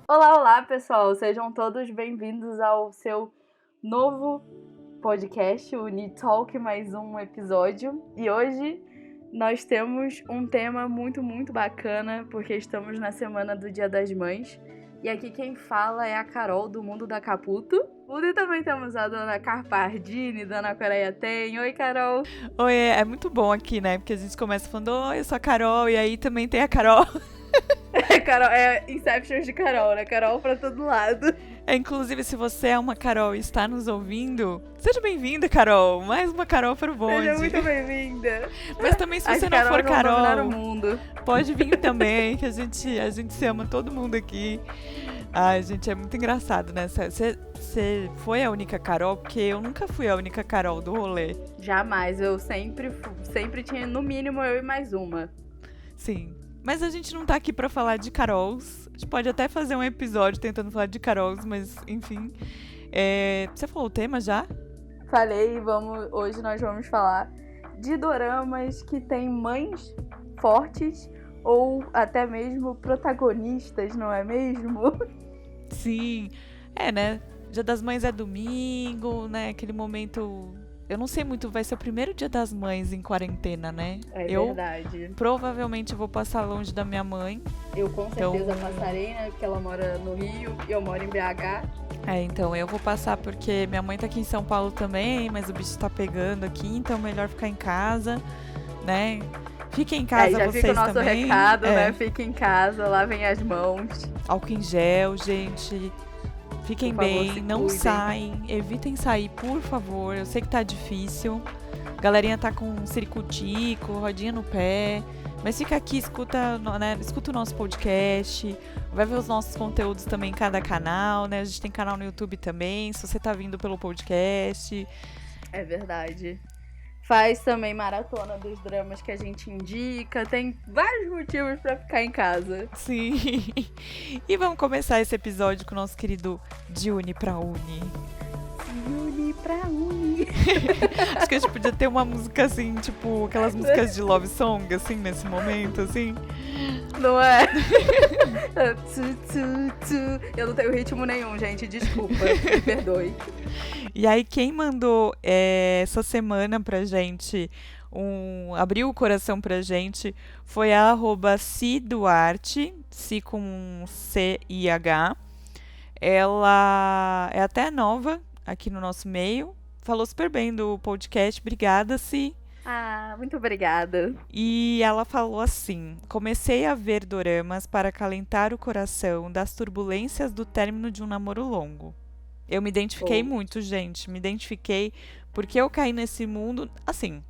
Olá, olá, pessoal! Sejam todos bem-vindos ao seu novo podcast, o Uni Talk, mais um episódio. E hoje nós temos um tema muito, muito bacana, porque estamos na semana do Dia das Mães. E aqui quem fala é a Carol, do Mundo da Caputo. E também temos a dona Carpardini, dona Coreia Tem. Oi, Carol! Oi, é muito bom aqui, né? Porque a gente começa falando, oi, eu sou a Carol, e aí também tem a Carol. Carol, é Inception de Carol, né? Carol pra todo lado. Inclusive, se você é uma Carol e está nos ouvindo, seja bem-vinda, Carol. Mais uma Carol para o bonde. Seja muito bem-vinda. Mas também, se você não for Carol, o mundo. pode vir também, que a gente se ama todo mundo aqui. Ai, gente, é muito engraçado, né? Você foi a única Carol, porque eu nunca fui a única Carol do rolê. Jamais, eu sempre tinha, no mínimo, eu e mais uma. Sim. Mas a gente não tá aqui pra falar de Carols. A gente pode até fazer um episódio tentando falar de Carols, mas enfim. Você falou o tema já? Falei, hoje nós vamos falar de doramas que têm mães fortes ou até mesmo protagonistas, não é mesmo? Sim. Né? Dia das Mães é domingo, né? Aquele momento... Eu não sei muito, vai ser o primeiro Dia das Mães em quarentena, né? Verdade. Provavelmente vou passar longe da minha mãe. Eu com certeza passarei, né? Porque ela mora no Rio e eu moro em BH. Então eu vou passar porque minha mãe tá aqui em São Paulo também, mas o bicho tá pegando aqui, então melhor ficar em casa, né? Fiquem em casa já vocês fica o nosso também. recado, né? Fiquem em casa, lavem as mãos. Álcool em gel, gente. Fiquem bem, não saem, evitem sair, por favor. Eu sei que tá difícil. A galerinha tá com ciricutico, rodinha no pé. Mas fica aqui, escuta o nosso podcast. Vai ver os nossos conteúdos também em cada canal, né? A gente tem canal no YouTube também, se você tá vindo pelo podcast. É verdade. Faz também maratona dos dramas que a gente indica. Tem vários motivos pra ficar em casa. Sim. E vamos começar esse episódio com o nosso querido De Uni pra Uni. De Uni pra Uni. Acho que a gente podia ter uma música assim, tipo, aquelas músicas de love song, assim, nesse momento, assim. Não é? Eu não tenho ritmo nenhum, gente. Desculpa, me perdoe. E aí, quem mandou essa semana pra gente, abriu o coração pra gente, foi a @ciduarte, C com C-I-H. Ela é até nova aqui no nosso meio. Falou super bem do podcast. Obrigada, Si. Muito obrigada. E ela falou assim: comecei a ver doramas para acalentar o coração das turbulências do término de um namoro longo. Eu me identifiquei muito, gente. Me identifiquei porque eu caí nesse mundo, assim,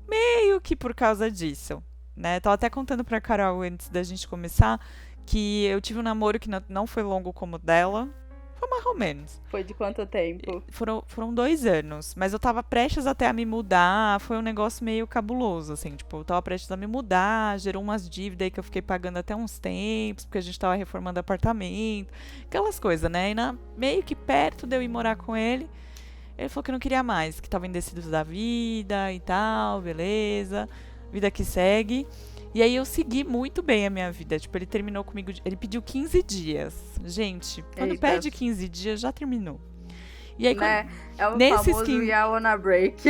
meio que por causa disso, né? Tava até contando pra Carol antes da gente começar que eu tive um namoro que não foi longo como o dela. Foi mais ou menos. Foi de quanto tempo? Foram 2 anos. Mas eu tava prestes até a me mudar. Foi um negócio meio cabuloso, assim. Tipo, eu tava prestes a me mudar. Gerou umas dívidas aí que eu fiquei pagando até uns tempos. Porque a gente tava reformando apartamento. Aquelas coisas, né? E meio que perto de eu ir morar com ele, ele falou que não queria mais. Que tava indeciso da vida e tal. Beleza. Vida que segue. E aí eu segui muito bem a minha vida. Tipo, ele terminou comigo, ele pediu 15 dias. Gente, quando pede 15 dias, já terminou. E aí, né? É o famoso I wanna break.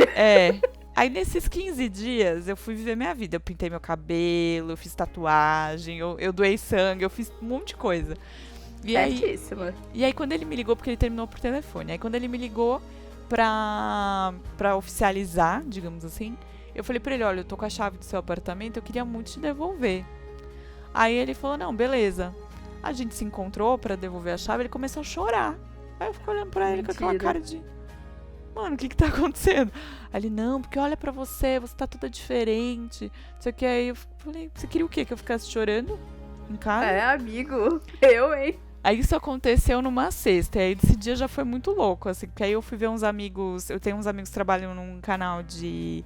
Aí nesses 15 dias, eu fui viver minha vida. Eu pintei meu cabelo, eu fiz tatuagem, eu doei sangue, eu fiz um monte de coisa. E aí quando ele me ligou, porque ele terminou por telefone. Aí quando ele me ligou pra oficializar, digamos assim, eu falei pra ele, olha, eu tô com a chave do seu apartamento, eu queria muito te devolver. Aí ele falou, não, beleza. A gente se encontrou pra devolver a chave, ele começou a chorar. Aí eu fiquei olhando pra ele com aquela cara de... Mano, o que tá acontecendo? Aí ele, não, porque olha pra você tá toda diferente. Não sei o que. Aí eu falei, você queria o quê? Que eu ficasse chorando em casa? Amigo. Hein? Aí isso aconteceu numa sexta, e aí esse dia já foi muito louco, assim, porque aí eu fui ver uns amigos, eu tenho uns amigos que trabalham num canal de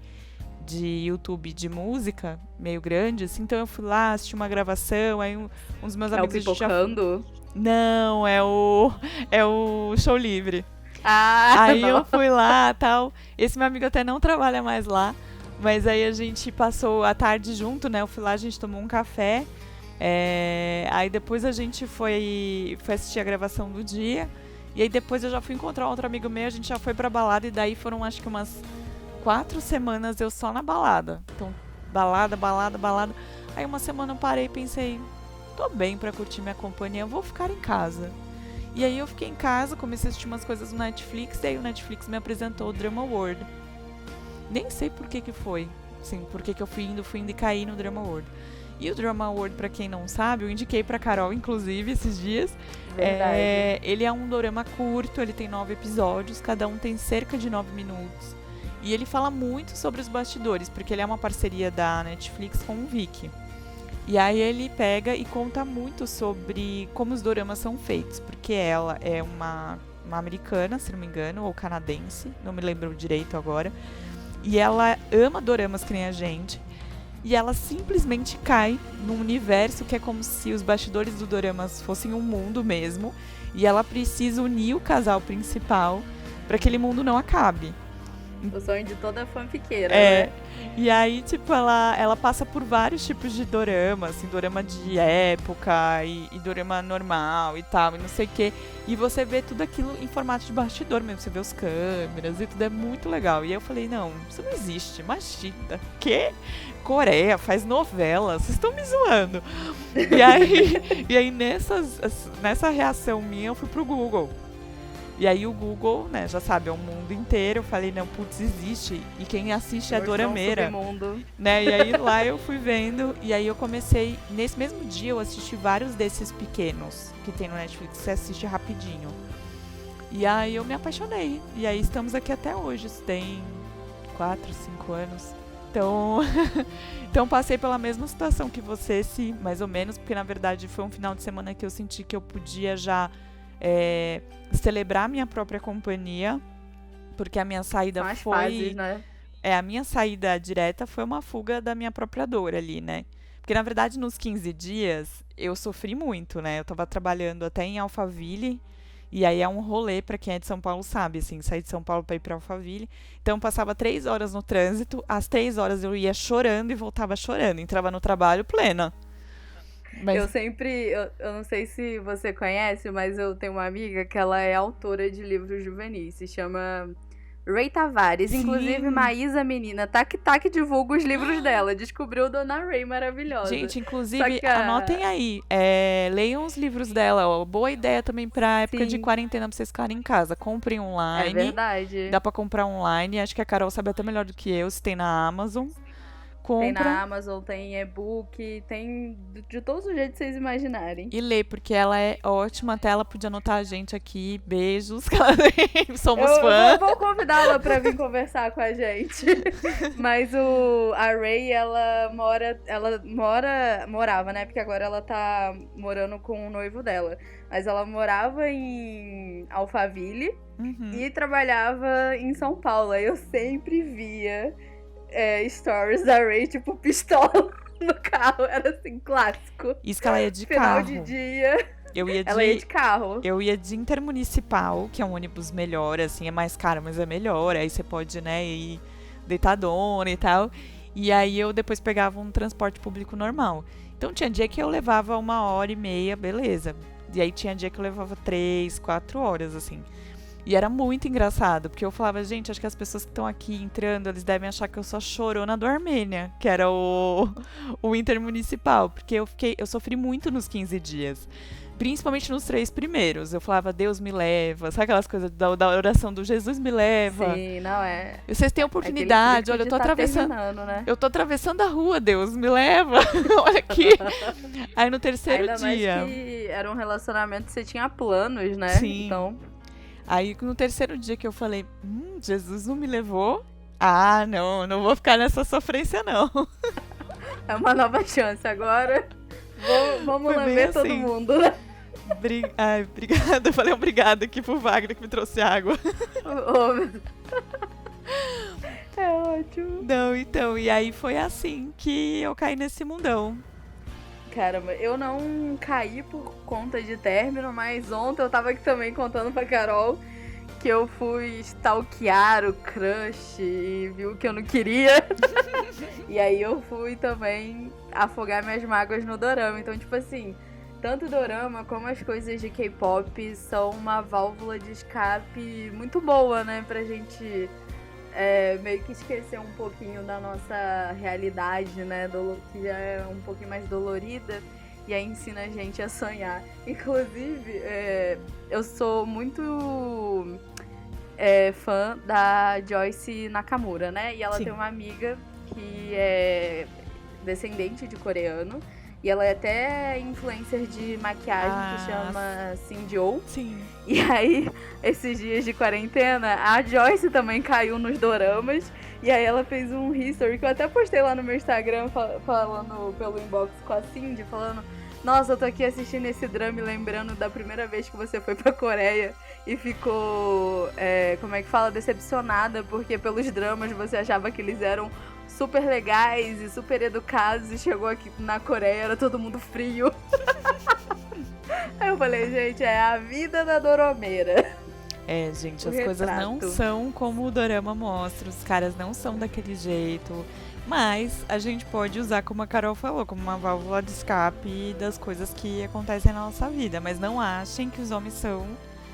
YouTube de música, meio grande, assim, então eu fui lá, assisti uma gravação, aí uns meus amigos... É o Pipocando? Não, é o Show Livre. Aí eu fui lá, tal, esse meu amigo até não trabalha mais lá, mas aí a gente passou a tarde junto, né, eu fui lá, a gente tomou um café, Aí depois a gente foi assistir a gravação do dia. E aí depois eu já fui encontrar outro amigo meu, a gente já foi pra balada. E daí foram acho que umas 4 semanas eu só na balada. Então, balada. Aí uma semana eu parei e pensei, tô bem pra curtir minha companhia, eu vou ficar em casa. E aí eu fiquei em casa, comecei a assistir umas coisas no Netflix. E aí o Netflix me apresentou o Drama World. Nem sei por que foi. Assim, por que eu fui indo e caí no Drama World. E o Drama World, pra quem não sabe, eu indiquei pra Carol, inclusive, esses dias. Ele é um dorama curto, ele tem 9 episódios, cada um tem cerca de 9 minutos. E ele fala muito sobre os bastidores, porque ele é uma parceria da Netflix com o Viki. E aí ele pega e conta muito sobre como os doramas são feitos, porque ela é uma americana, se não me engano, ou canadense, não me lembro direito agora. E ela ama doramas que nem a gente. E ela simplesmente cai num universo que é como se os bastidores do doramas fossem um mundo mesmo. E ela precisa unir o casal principal para que aquele mundo não acabe. O sonho de toda fanfiqueira, né? E aí, tipo, ela passa por vários tipos de dorama, assim, dorama de época e dorama normal e tal, e não sei o quê. E você vê tudo aquilo em formato de bastidor mesmo, você vê os câmeras e tudo é muito legal. E aí eu falei, não, isso não existe, imagina. Que? Coreia faz novela, vocês estão me zoando. E aí nessa reação minha eu fui pro Google. E aí o Google, né, já sabe, é o mundo inteiro. Eu falei, não, putz, existe. E quem assiste é dorameira. Né? E aí lá eu fui vendo. E aí eu comecei, nesse mesmo dia eu assisti vários desses pequenos que tem no Netflix. Você assiste rapidinho. E aí eu me apaixonei. E aí estamos aqui até hoje. Isso tem 4, 5 anos. Então passei pela mesma situação que você, mais ou menos. Porque na verdade foi um final de semana que eu senti que eu podia já... celebrar a minha própria companhia, porque a minha saída foi... fases, né? A minha saída direta foi uma fuga da minha própria dor ali, né? Porque, na verdade, nos 15 dias, eu sofri muito, né? Eu tava trabalhando até em Alphaville, e aí é um rolê, pra quem é de São Paulo sabe, assim, sair de São Paulo pra ir pra Alphaville. Então, eu passava 3 horas no trânsito, às 3 horas eu ia chorando e voltava chorando. Entrava no trabalho plena. Mas... Eu não sei se você conhece, mas eu tenho uma amiga que ela é autora de livros juvenis, se chama Ray Tavares. Sim. Inclusive, Maísa, menina, Tac divulga os livros dela, descobriu Dona Ray maravilhosa. Gente, inclusive, anotem aí, leiam os livros dela, ó, boa ideia também pra época de quarentena pra vocês ficarem em casa, comprem online. É verdade. Dá pra comprar online, acho que a Carol sabe até melhor do que eu, se tem na Amazon. Tem na Amazon, tem e-book, tem de todos os jeitos que vocês imaginarem. E lê, porque ela é ótima, até ela podia anotar a gente aqui. Beijos, somos fãs. Eu vou convidá-la pra vir conversar com a gente. Mas a Ray, ela morava, né? Porque agora ela tá morando com o noivo dela. Mas ela morava em Alphaville e trabalhava em São Paulo. Aí eu sempre via... stories da Ray, tipo, pistola no carro. Era assim, clássico. Isso que ela ia de Final carro. de dia. Ela ia de carro. Eu ia de intermunicipal, que é um ônibus melhor, assim, é mais caro, mas é melhor. Aí você pode, né, ir deitadona e tal. E aí eu depois pegava um transporte público normal. Então tinha dia que eu levava 1h30, beleza. E aí tinha dia que eu levava 3, 4 horas, assim. E era muito engraçado, porque eu falava, gente, acho que as pessoas que estão aqui entrando, eles devem achar que eu sou a chorona do Armênia, que era o intermunicipal, porque eu sofri muito nos 15 dias. Principalmente nos 3 primeiros. Eu falava, Deus me leva. Sabe aquelas coisas da oração do Jesus me leva? Sim, não é. Vocês têm oportunidade, olha, eu tô atravessando. Né? Eu tô atravessando a rua, Deus me leva. Olha aqui. Aí no terceiro Ainda dia. Mais que era um relacionamento que você tinha planos, né? Sim. Então. Aí no terceiro dia que eu falei, Jesus não me levou? Ah, não vou ficar nessa sofrência, não. É uma nova chance agora. Vamos lamber todo mundo, né? Ai, obrigada. Eu falei obrigada aqui pro Wagner que me trouxe água. É ótimo. Não, então, e aí foi assim que eu caí nesse mundão. Caramba, eu não caí por conta de término, mas ontem eu tava aqui também contando pra Carol que eu fui stalkear o crush e viu que eu não queria. E aí eu fui também afogar minhas mágoas no dorama. Então, tipo assim, tanto o dorama como as coisas de K-pop são uma válvula de escape muito boa, né? Pra gente meio que esquecer um pouquinho da nossa realidade, né? Que já é um pouquinho mais dolorida. E aí ensina a gente a sonhar. Inclusive, eu sou muito fã da Joyce Nakamura, né? E ela Sim. tem uma amiga que é descendente de coreano. E ela é até influencer de maquiagem que chama Sinjo. Sim. E aí, esses dias de quarentena, a Joyce também caiu nos doramas. E aí ela fez um history que eu até postei lá no meu Instagram, falando pelo inbox com a Cindy, falando: nossa, eu tô aqui assistindo esse drama e lembrando da primeira vez que você foi pra Coreia e ficou, como é que fala, decepcionada, porque pelos dramas você achava que eles eram super legais e super educados e chegou aqui na Coreia, era todo mundo frio. Aí eu falei, gente, é a vida da doromeira. Gente, as coisas não são como o dorama mostra, os caras não são daquele jeito, mas a gente pode usar, como a Carol falou, como uma válvula de escape das coisas que acontecem na nossa vida, mas não achem que os homens são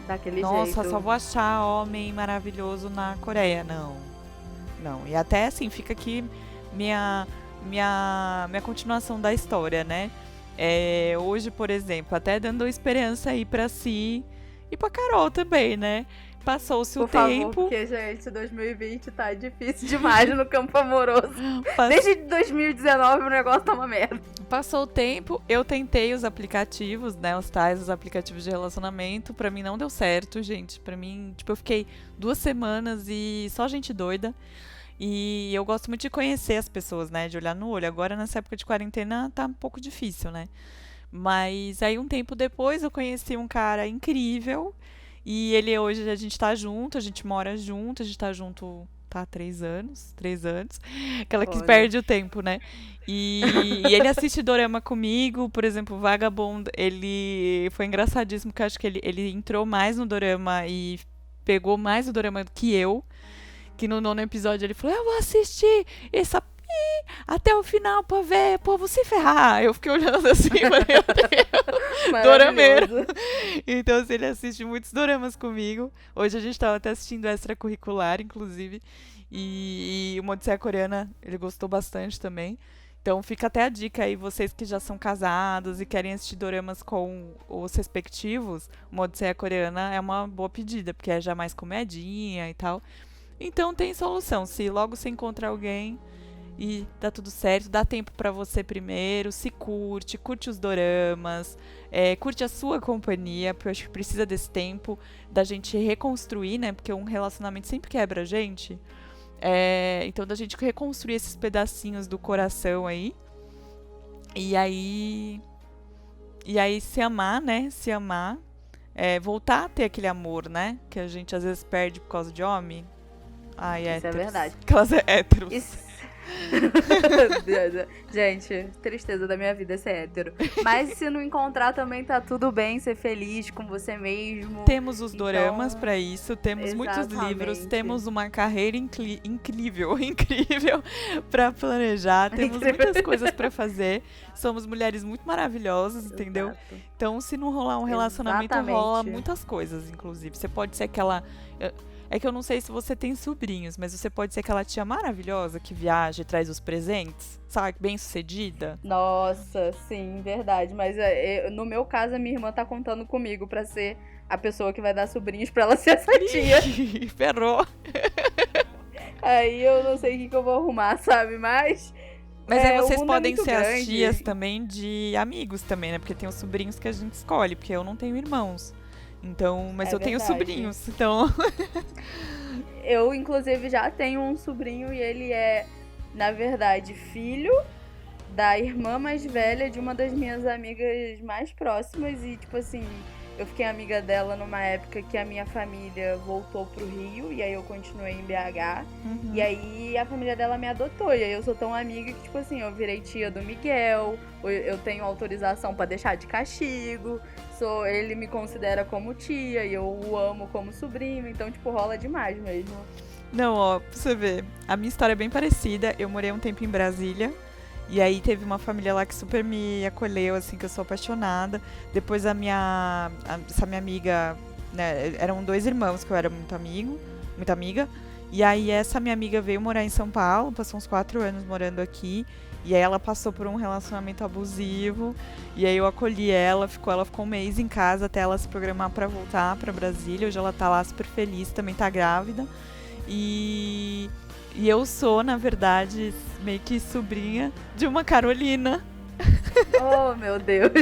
daquele jeito. Nossa, só vou achar homem maravilhoso na Coreia, não. E até assim, fica aqui minha continuação da história, né? Hoje, por exemplo, até dando esperança aí pra si e pra Carol também, né? Passou-se o tempo. Por favor, porque, gente, 2020 tá difícil demais no campo amoroso. Desde 2019 o negócio tá uma merda. Passou o tempo, eu tentei os aplicativos, né? Os aplicativos de relacionamento. Pra mim não deu certo, gente. Pra mim, tipo, eu fiquei 2 semanas e só gente doida. E eu gosto muito de conhecer as pessoas, né? De olhar no olho. Agora, nessa época de quarentena, tá um pouco difícil, né? Mas aí, um tempo depois, eu conheci um cara incrível. E ele, hoje, a gente tá junto, a gente mora junto, a gente tá junto, tá, 3 anos. Aquela que perde o tempo, né? E ele assiste dorama comigo, por exemplo, Vagabond, ele foi engraçadíssimo, porque eu acho que ele entrou mais no dorama e pegou mais o dorama do que eu. Que no 9º episódio ele falou, eu vou assistir essa até o final pra ver, povo se ferrar. Eu fiquei olhando assim, falei, meu Deus, dorameiro. Então, assim, ele assiste muitos doramas comigo. Hoje a gente tava até assistindo extracurricular, inclusive. E uma Odisseia Coreana, ele gostou bastante também. Então fica até a dica aí, vocês que já são casados e querem assistir doramas com os respectivos, uma Odisseia Coreana é uma boa pedida, porque é já mais comedinha e tal. Então tem solução, se logo você encontra alguém e dá tudo certo, dá tempo pra você primeiro, se curte os doramas, curte a sua companhia, porque eu acho que precisa desse tempo da gente reconstruir, né, porque um relacionamento sempre quebra a gente, então da gente reconstruir esses pedacinhos do coração aí, e aí se amar, né, voltar a ter aquele amor, né, que a gente às vezes perde por causa de homem. Ai, isso é verdade. Aquelas héteros. Gente, tristeza da minha vida ser hétero. Mas se não encontrar também tá tudo bem, ser feliz com você mesmo. Temos os doramas pra isso, temos exatamente. Muitos livros, temos uma carreira incrível pra planejar, temos muitas coisas pra fazer. Somos mulheres muito maravilhosas, entendeu? Exato. Então, se não rolar um relacionamento, rola muitas coisas, inclusive. Você pode ser aquela... É que eu não sei se você tem sobrinhos, mas você pode ser aquela tia maravilhosa que viaja e traz os presentes, sabe? Bem sucedida. Nossa, sim, verdade. Mas no meu caso, a minha irmã tá contando comigo pra ser a pessoa que vai dar sobrinhos pra ela ser essa tia. Ferrou. Aí eu não sei o que eu vou arrumar, sabe? Mas aí vocês podem ser grande. As tias também de amigos também, né? Porque tem os sobrinhos que a gente escolhe, porque eu não tenho irmãos. Então, mas eu tenho sobrinhos, então... Eu, inclusive, já tenho um sobrinho e ele é, na verdade, filho da irmã mais velha de uma das minhas amigas mais próximas. E, tipo assim, eu fiquei amiga dela numa época que a minha família voltou pro Rio, e aí eu continuei em BH. E aí a família dela me adotou, e aí eu sou tão amiga que, tipo assim, eu virei tia do Miguel, eu tenho autorização pra deixar de castigo, ele me considera como tia, e eu o amo como sobrinho, então, tipo, rola demais mesmo. Não, ó, pra você ver, a minha história é bem parecida. Eu morei um tempo em Brasília, e aí teve uma família lá que super me acolheu, assim, que eu sou apaixonada. Depois essa minha amiga, né, eram 2 irmãos que eu era muito amiga. E aí essa minha amiga veio morar em São Paulo, passou uns 4 anos morando aqui. E aí ela passou por um relacionamento abusivo, e aí eu acolhi ela ficou um mês em casa até ela se programar pra voltar pra Brasília. Hoje ela tá lá super feliz, também tá grávida. E eu sou, na verdade, meio que sobrinha de uma Carolina. Oh, meu Deus!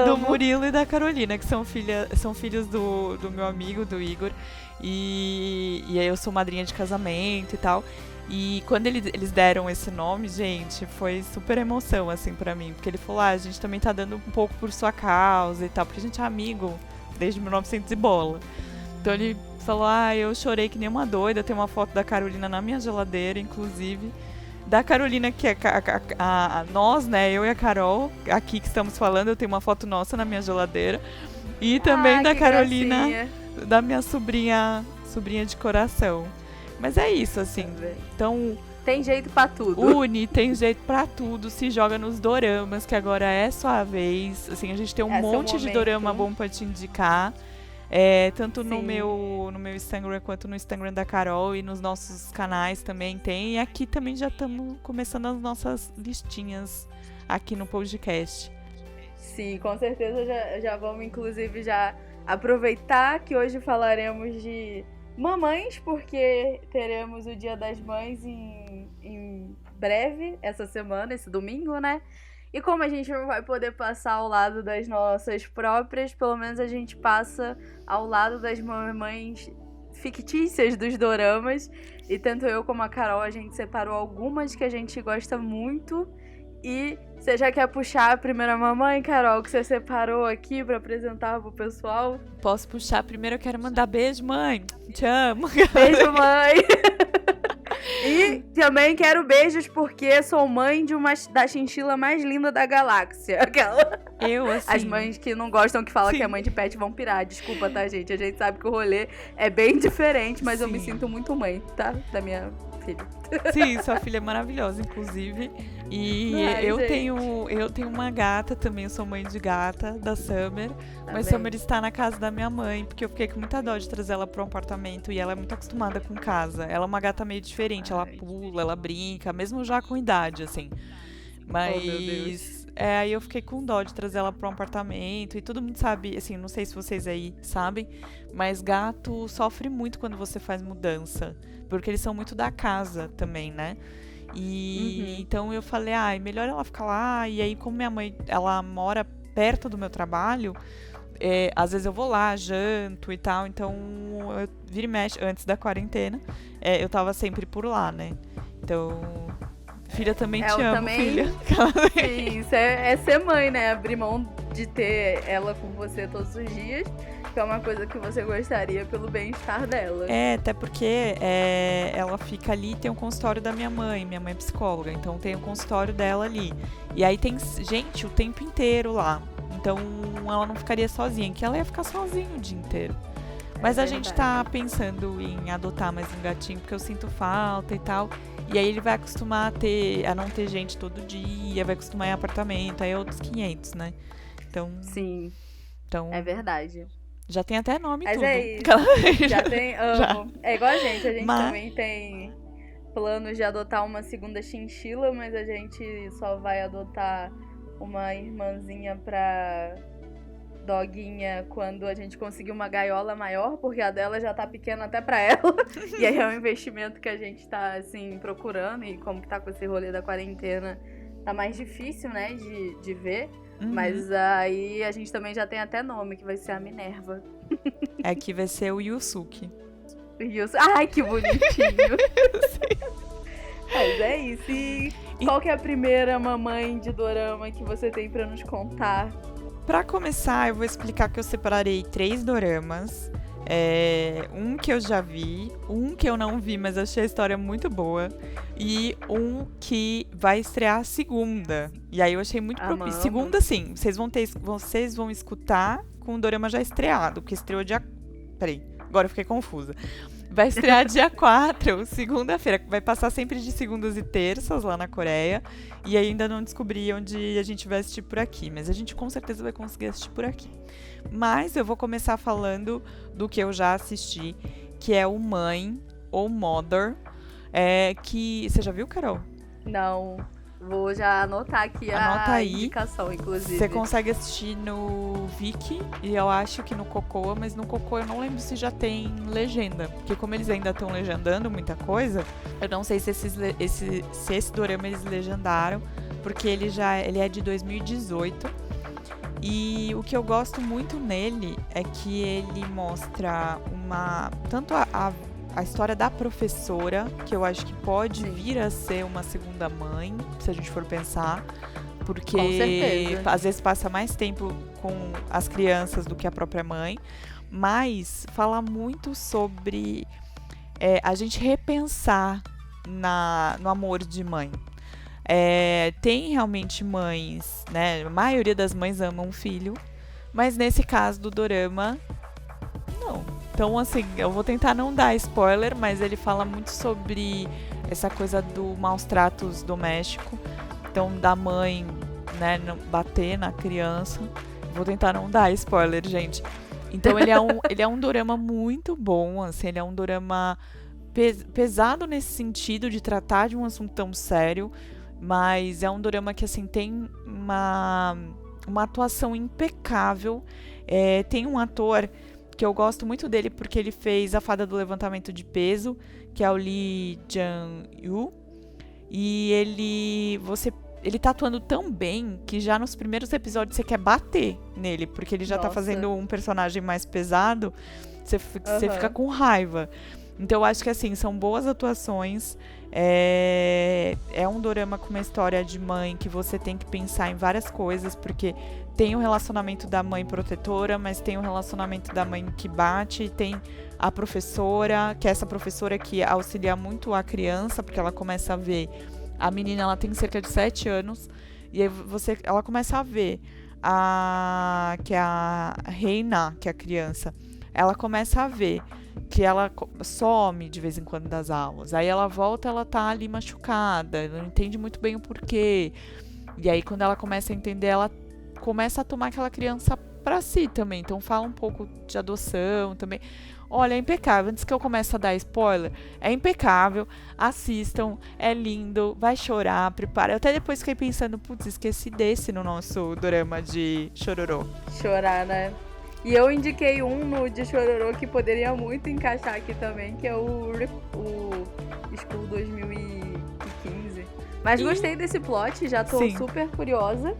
Do Murilo e da Carolina, que são filhos do meu amigo, do Igor. E aí eu sou madrinha de casamento e tal. E quando eles deram esse nome, gente, foi super emoção, assim, pra mim. Porque ele falou, a gente também tá dando um pouco por sua causa e tal. Porque a gente é amigo desde 1900 e bola. Então ele falou, eu chorei que nem uma doida. Tem uma foto da Carolina na minha geladeira, inclusive. Da Carolina, que é nós, né, eu e a Carol, aqui que estamos falando, eu tenho uma foto nossa na minha geladeira. E também da Carolina, gracinha. Da minha sobrinha de coração. Mas é isso, assim. Então, tem jeito pra tudo. Tem jeito pra tudo. Se joga nos doramas, que agora é sua vez. Assim, a gente tem um monte de dorama bom pra te indicar. Tanto no meu Instagram quanto no Instagram da Carol, e nos nossos canais também tem. E aqui também já estamos começando as nossas listinhas aqui no podcast. Sim, com certeza já vamos, inclusive, já aproveitar que hoje falaremos de mamães, porque teremos o Dia das Mães em breve, essa semana, esse domingo, né? E como a gente não vai poder passar ao lado das nossas próprias, pelo menos a gente passa ao lado das mamães fictícias dos doramas. E tanto eu como a Carol, a gente separou algumas que a gente gosta muito. E você já quer puxar a primeira mamãe, Carol, que você separou aqui pra apresentar pro pessoal? Posso puxar? Primeiro eu quero mandar beijo, mãe. Te amo. Beijo, mãe. E também quero beijos porque sou mãe da chinchila mais linda da galáxia. Aquela. Assim... As mães que não gostam que falam que é mãe de pet vão pirar. Desculpa, tá, gente? A gente sabe que o rolê é bem diferente, mas eu me sinto muito mãe, tá? Da minha filha. Sim, sua filha é maravilhosa, inclusive. E eu tenho uma gata também, eu sou mãe de gata, da Summer. Mas Summer está na casa da minha mãe, porque eu fiquei com muita dó de trazer ela para um apartamento, e ela é muito acostumada com casa. Ela é uma gata meio diferente, ela pula, ela brinca, mesmo já com idade, assim. Mas aí eu fiquei com dó de trazer ela para um apartamento, e todo mundo sabe, assim, não sei se vocês aí sabem, mas gato sofre muito quando você faz mudança, porque eles são muito da casa também, né? E então eu falei, melhor ela ficar lá. E aí, como minha mãe, ela mora perto do meu trabalho, às vezes eu vou lá, janto e tal. Então, eu vira e mexe, antes da quarentena, eu tava sempre por lá, né? Então, filha, também te amo, filha. Sim, isso é ser mãe, né? Abrir mão de ter ela com você todos os dias, que é uma coisa que você gostaria pelo bem-estar dela. Até porque ela fica ali, tem um consultório da minha mãe é psicóloga, então tem o consultório dela ali. E aí tem gente o tempo inteiro lá, então ela não ficaria sozinha, que ela ia ficar sozinha o dia inteiro. Mas a gente tá pensando em adotar mais um gatinho, porque eu sinto falta e tal. E aí ele vai acostumar a não ter gente todo dia, vai acostumar em apartamento, aí é outros 500, né? Então... Sim, é verdade. Já tem até nome e tudo. Mas é isso. Já tem, amo. Já. É igual a gente também tem planos de adotar uma segunda chinchila, mas a gente só vai adotar uma irmãzinha pra doguinha quando a gente conseguir uma gaiola maior, porque a dela já tá pequena até pra ela. E aí é um investimento que a gente tá, assim, procurando, e como que tá com esse rolê da quarentena, tá mais difícil, né, de ver. Mas aí a gente também já tem até nome, que vai ser a Minerva. Que vai ser o Yusuke. Ai, que bonitinho. Mas é isso. E qual que é a primeira mamãe de dorama que você tem pra nos contar? Pra começar, eu vou explicar que eu separei 3 doramas. Um que eu já vi, um que eu não vi, mas achei a história muito boa, e um que vai estrear segunda. E aí eu achei muito propício. Segunda, sim, vocês vão escutar com o dorama já estreado, porque estreou dia... Peraí, agora eu fiquei confusa. Vai estrear dia 4, segunda-feira. Vai passar sempre de segundas e terças lá na Coreia. E ainda não descobri onde a gente vai assistir por aqui. Mas a gente com certeza vai conseguir assistir por aqui. Mas eu vou começar falando do que eu já assisti, que é o Mãe, ou Mother. Que... Você já viu, Carol? Não. Vou já anotar aqui a indicação, inclusive. Você consegue assistir no Viki e eu acho que no Cocoa, mas no Cocoa eu não lembro se já tem legenda. Porque como eles ainda estão legendando muita coisa, eu não sei se esse dorama eles legendaram, porque ele é de 2018. E o que eu gosto muito nele é que ele mostra tanto a história da professora, que eu acho que pode vir a ser uma segunda mãe, se a gente for pensar, porque às vezes passa mais tempo com as crianças do que a própria mãe, mas fala muito sobre a gente repensar no amor de mãe. Tem realmente mães, né? A maioria das mães ama um filho, mas nesse caso do dorama, não. Então, assim, eu vou tentar não dar spoiler, mas ele fala muito sobre essa coisa do maus tratos doméstico. Então, da mãe, né, bater na criança. Vou tentar não dar spoiler, gente. Então, ele é um dorama muito bom, assim, ele é um dorama pesado nesse sentido de tratar de um assunto tão sério, mas é um dorama que, assim, tem uma atuação impecável. Tem um ator que eu gosto muito dele porque ele fez A Fada do Levantamento de Peso, que é o Lee Jang-woo. E ele tá atuando tão bem que já nos primeiros episódios você quer bater nele, porque ele já tá fazendo um personagem mais pesado, você fica com raiva. Então eu acho que, assim, são boas atuações. É um dorama com uma história de mãe que você tem que pensar em várias coisas, porque tem o relacionamento da mãe protetora, mas tem o relacionamento da mãe que bate, e tem a professora, que é essa professora que auxilia muito a criança, porque ela começa a ver, a menina, ela tem cerca de 7 anos, e aí ela começa a ver que é a Reina, que é a criança, ela começa a ver que ela some de vez em quando das aulas. Aí ela volta, ela tá ali machucada, não entende muito bem o porquê. E aí quando ela começa a entender, ela começa a tomar aquela criança pra si também. Então fala um pouco de adoção também. Olha, é impecável. Antes que eu comece a dar spoiler, é impecável. Assistam, é lindo, vai chorar, prepara. Eu até depois fiquei pensando, putz, esqueci desse no nosso dorama de Chororô. Chorar, né? E eu indiquei um no de Chororô que poderia muito encaixar aqui também, que é o School 2015. Mas gostei desse plot, já tô super curiosa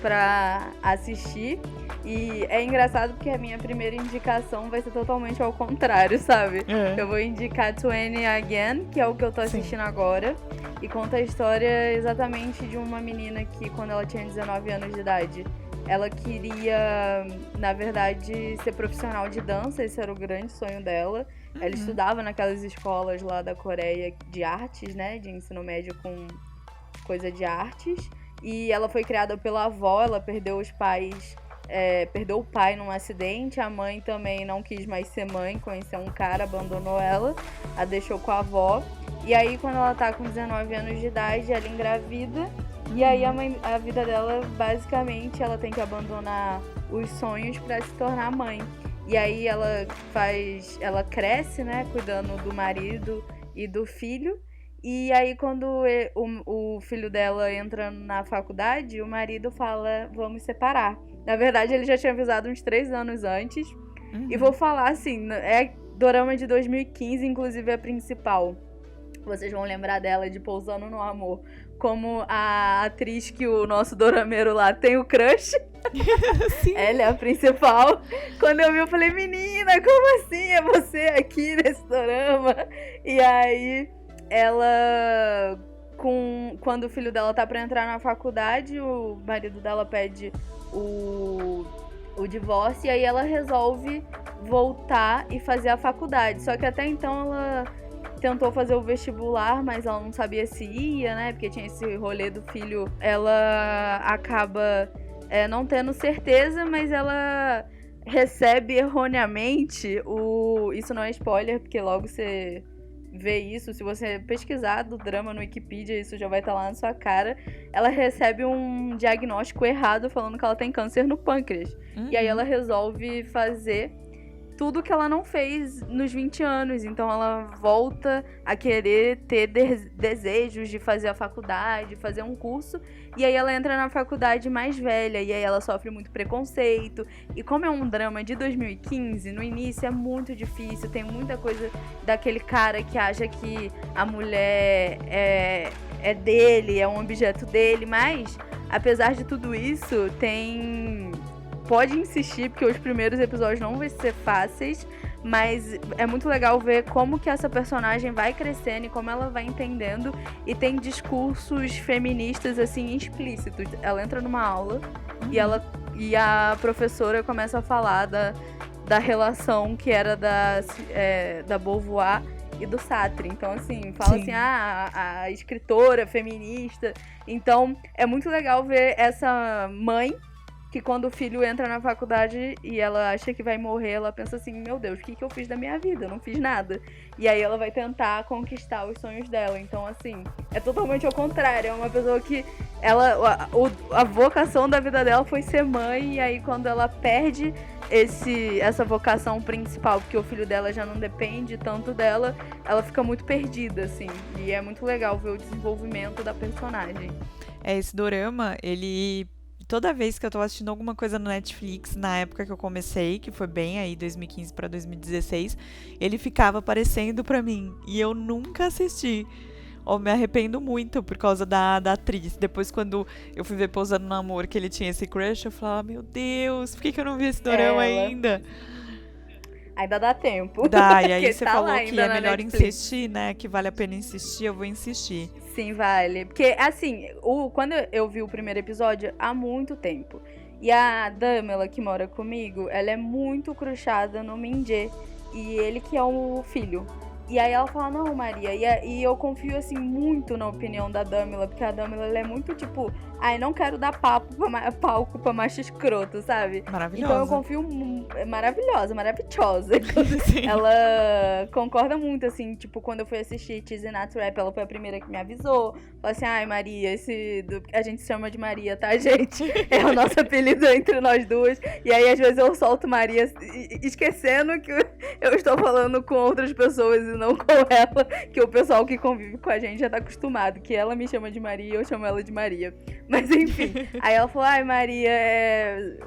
pra assistir. E é engraçado porque a minha primeira indicação vai ser totalmente ao contrário, sabe? Eu vou indicar 20 Again, que é o que eu tô assistindo agora. E conta a história exatamente de uma menina que, quando ela tinha 19 anos de idade, ela queria, na verdade, ser profissional de dança. Esse era o grande sonho dela. Ela estudava naquelas escolas lá da Coreia de artes, né? De ensino médio com coisa de artes. E ela foi criada pela avó, ela perdeu os pais... perdeu o pai num acidente. A mãe também não quis mais ser mãe, conheceu um cara, abandonou ela, a deixou com a avó. E aí, quando ela tá com 19 anos de idade, ela engravida. E aí a vida dela, basicamente, ela tem que abandonar os sonhos pra se tornar mãe. E aí ela cresce, né, cuidando do marido e do filho. E aí quando o filho dela entra na faculdade, o marido fala, vamos separar. Na verdade, ele já tinha avisado uns 3 anos antes. E vou falar assim, é dorama de 2015, inclusive a principal. Vocês vão lembrar dela de Pousando no Amor, como a atriz que o nosso dorameiro lá tem o crush. Sim. Ela é a principal. Quando eu vi, eu falei, menina, como assim? É você aqui nesse dorama? E aí ela quando o filho dela tá pra entrar na faculdade, o marido dela pede o divórcio, e aí ela resolve voltar e fazer a faculdade. Só que até então ela tentou fazer o vestibular, mas ela não sabia se ia, né? Porque tinha esse rolê do filho. Ela acaba não tendo certeza, mas ela recebe erroneamente Isso não é spoiler, porque logo você vê isso. Se você pesquisar do drama no Wikipedia, isso já vai estar lá na sua cara. Ela recebe um diagnóstico errado falando que ela tem câncer no pâncreas. E aí ela resolve fazer tudo que ela não fez nos 20 anos. Então ela volta a querer ter desejos de fazer a faculdade, fazer um curso. E aí ela entra na faculdade mais velha. E aí ela sofre muito preconceito. E como é um drama de 2015, no início é muito difícil. Tem muita coisa daquele cara que acha que a mulher é dele, é um objeto dele. Mas, apesar de tudo isso, pode insistir, porque os primeiros episódios não vão ser fáceis, mas é muito legal ver como que essa personagem vai crescendo e como ela vai entendendo, e tem discursos feministas, assim, explícitos. Ela entra numa aula e a professora começa a falar da relação que era da Beauvoir e do Sartre. Então, assim, fala Sim. assim, a escritora feminista. Então, é muito legal ver essa mãe que quando o filho entra na faculdade e ela acha que vai morrer, ela pensa assim, meu Deus, o que eu fiz da minha vida? Eu não fiz nada. E aí ela vai tentar conquistar os sonhos dela. Então, assim, é totalmente ao contrário. É uma pessoa que a vocação da vida dela foi ser mãe, e aí quando ela perde essa vocação principal, porque o filho dela já não depende tanto dela, ela fica muito perdida, assim. E é muito legal ver o desenvolvimento da personagem. Esse dorama, toda vez que eu tô assistindo alguma coisa no Netflix, na época que eu comecei, que foi bem aí 2015 pra 2016, ele ficava aparecendo pra mim. E eu nunca assisti. Eu me arrependo muito por causa da atriz. Depois, quando eu fui ver Pousando no Amor, que ele tinha esse crush, eu falava, meu Deus, por que eu não vi esse dorama ainda? Ainda dá tempo. Dá, e aí você falou que é melhor insistir, né? Que vale a pena insistir, eu vou insistir. Sim, vale. Porque, assim, quando eu vi o primeiro episódio, há muito tempo. E a Damela, que mora comigo, ela é muito crushada no Min-jae. E ele que é o filho. E aí ela fala, não, Maria. E eu confio, assim, muito na opinião da Damela. Porque a Damela, ela é muito, tipo... Ai, não quero dar palco pra macho escroto, sabe? Maravilhosa. Então eu confio... Maravilhosa. Ela concorda muito, assim, tipo, quando eu fui assistir Teasing Not Rap, ela foi a primeira que me avisou. Falou assim, ai, Maria, a gente se chama de Maria, tá, gente? É o nosso apelido entre nós duas. E aí, às vezes, eu solto Maria, esquecendo que eu estou falando com outras pessoas e não com ela, que o pessoal que convive com a gente já tá acostumado, que ela me chama de Maria e eu chamo ela de Maria. Mas enfim, aí ela falou, ai, Maria,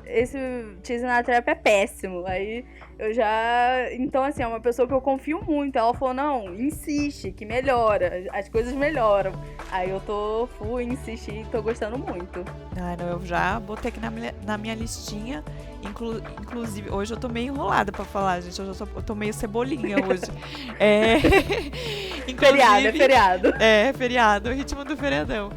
esse Teasing Not Rap é péssimo. Aí eu já... Então, assim, é uma pessoa que eu confio muito. Ela falou, não, insiste, que melhora, as coisas melhoram. Aí eu fui insistir e tô gostando muito. Ai, não, eu já botei aqui na minha listinha. Inclusive, hoje eu tô meio enrolada pra falar, gente. Eu tô meio cebolinha hoje. Feriado. Feriado, o ritmo do feriadão.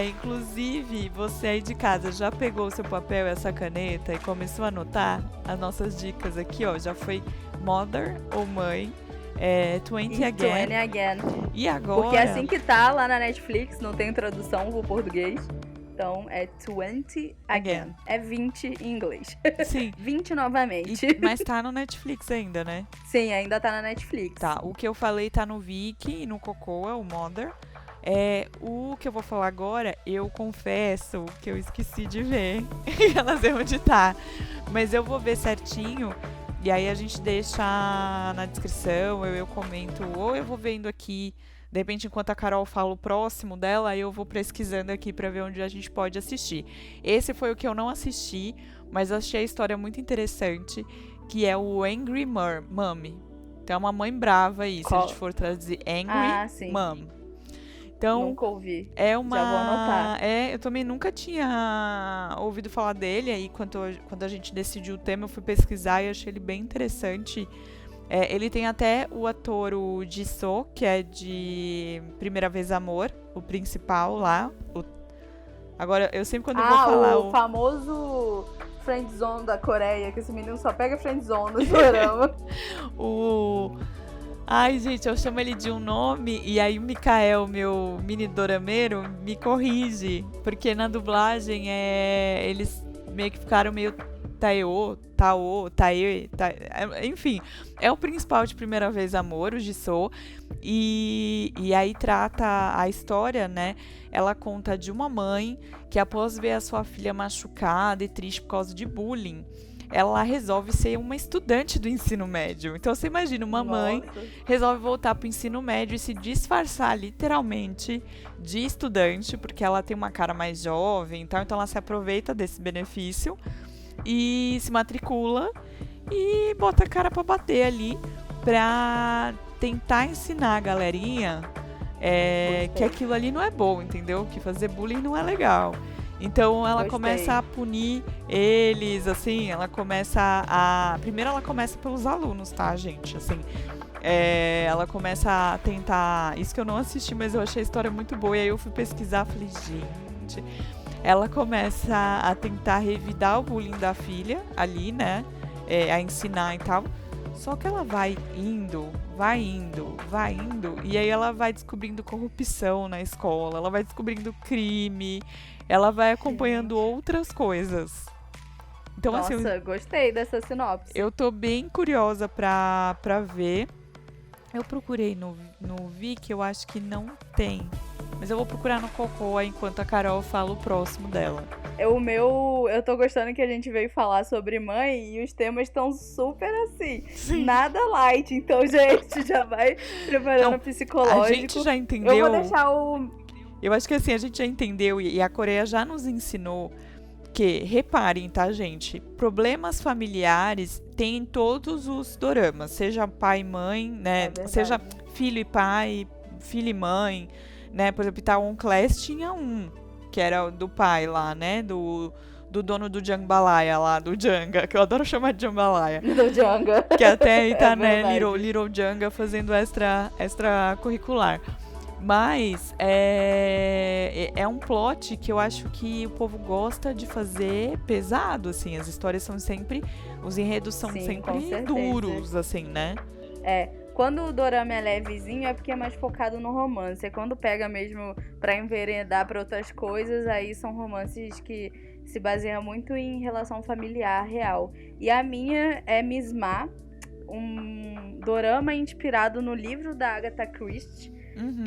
Inclusive, você aí de casa já pegou o seu papel e essa caneta e começou a anotar as nossas dicas aqui, ó. Já foi Mother ou Mãe, 20 Again. 20 Again. E agora... Porque assim que tá lá na Netflix, não tem tradução pro português. Então é 20 Again. É 20 em inglês. Sim. 20 novamente. Mas tá no Netflix ainda, né? Sim, ainda tá na Netflix. Tá, o que eu falei tá no Viki e no Cocoa, o Mother. O que eu vou falar agora, eu confesso que eu esqueci de ver. Eu não sei onde tá. Mas eu vou ver certinho. E aí a gente deixa na descrição, eu comento. Ou eu vou vendo aqui, de repente, enquanto a Carol fala o próximo dela, aí eu vou pesquisando aqui pra ver onde a gente pode assistir. Esse foi o que eu não assisti, mas achei a história muito interessante, que é o Angry Mummy. Então é uma mãe brava aí, se a gente for traduzir Angry Mom. Então, nunca ouvi. Já vou anotar. Eu também nunca tinha ouvido falar dele. Aí, quando a gente decidiu o tema, eu fui pesquisar e achei ele bem interessante. Ele tem até o ator, o Jisoo, que é de Primeira Vez Amor. o principal lá. Agora, eu sempre quando eu vou falar... o famoso friendzone da Coreia, que esse menino só pega friendzone no dorama. Ai, gente, eu chamo ele de um nome e aí o Mikael, meu mini dorameiro, me corrige. Porque na dublagem eles meio que ficaram meio enfim, é o principal de Primeira Vez Amor, o Jisoo. E aí trata a história, né? Ela conta de uma mãe que após ver a sua filha machucada e triste por causa de bullying, ela resolve ser uma estudante do ensino médio. Então você imagina, uma mãe resolve voltar pro ensino médio e se disfarçar literalmente de estudante, porque ela tem uma cara mais jovem e tal, então ela se aproveita desse benefício e se matricula e bota a cara pra bater ali pra tentar ensinar a galerinha que aquilo ali não é bom, entendeu? Que fazer bullying não é legal. Então ela começa a punir eles, assim, ela começa a... Primeiro ela começa pelos alunos, tá, gente? Assim, ela começa a tentar... Isso que eu não assisti, mas eu achei a história muito boa. E aí eu fui pesquisar, falei, gente... Ela começa a tentar revidar o bullying da filha ali, né? A ensinar e tal. Só que ela vai indo, e aí ela vai descobrindo corrupção na escola, ela vai descobrindo crime, ela vai acompanhando outras coisas. Então, nossa, assim, gostei dessa sinopse. Eu tô bem curiosa pra ver. Eu procurei no Viki, eu acho que não tem. Mas eu vou procurar no Cocoa enquanto a Carol fala o próximo dela. Eu tô gostando que a gente veio falar sobre mãe e os temas estão super assim. Sim. Nada light. Então, gente, já vai preparando o psicológico. A gente já entendeu. Eu vou deixar Eu acho que assim, a gente já entendeu e a Coreia já nos ensinou que, reparem, tá, gente? Problemas familiares tem em todos os doramas. Seja pai e mãe, né? Seja filho e pai, filho e mãe, né? Por exemplo, Itaewon Class tinha que era do pai lá, né? Do dono do Jambalaya lá, do Janga, que eu adoro chamar de Jambalaya. Do Janga. Que até aí tá, né, Little Janga fazendo extra curricular. Mas é um plot que eu acho que o povo gosta de fazer pesado, assim. As histórias são sempre... Os enredos são sempre duros, assim, né? Quando o dorama é levezinho é porque é mais focado no romance. Quando pega mesmo pra enveredar pra outras coisas, aí são romances que se baseiam muito em relação familiar real. E a minha é Miss Ma, um dorama inspirado no livro da Agatha Christie,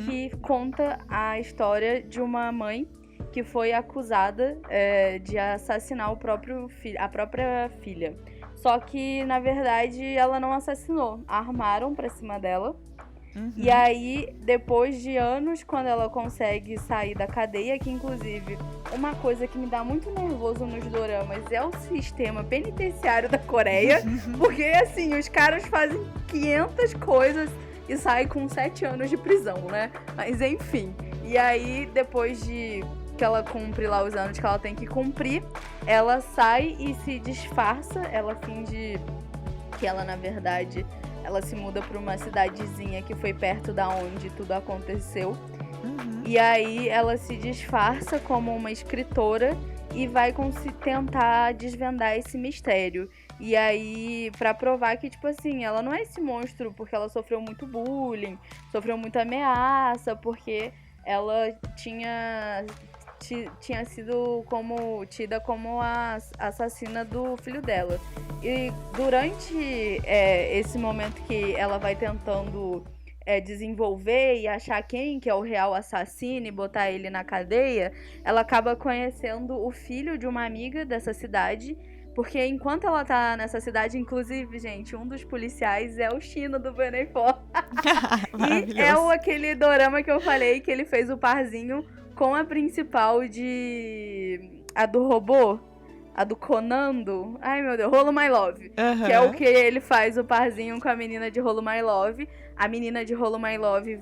que conta a história de uma mãe que foi acusada de assassinar a própria filha. Só que, na verdade, ela não assassinou. Armaram pra cima dela. E aí, depois de anos, quando ela consegue sair da cadeia, que inclusive, uma coisa que me dá muito nervoso nos doramas é o sistema penitenciário da Coreia. Porque, assim, os caras fazem 500 coisas e saem com 7 anos de prisão, né? Mas, enfim. E aí, depois de que ela cumpre lá os anos que ela tem que cumprir, ela sai e se disfarça, ela finge que ela, na verdade, ela se muda para uma cidadezinha que foi perto da onde tudo aconteceu. E aí ela se disfarça como uma escritora e vai tentar desvendar esse mistério. E aí, pra provar que, tipo assim, ela não é esse monstro porque ela sofreu muito bullying, sofreu muita ameaça, porque ela tinha sido tida como a assassina do filho dela. E durante esse momento que ela vai tentando desenvolver e achar quem que é o real assassino e botar ele na cadeia, ela acaba conhecendo o filho de uma amiga dessa cidade, porque enquanto ela tá nessa cidade, inclusive, gente, um dos policiais é o Shino do Benefort. E aquele dorama que eu falei que ele fez o parzinho com a principal a do robô, a do Conando. Ai, meu Deus, Hollow My Love. Que é o que ele faz o parzinho com a menina de Hollow My Love. A menina de Hollow My Love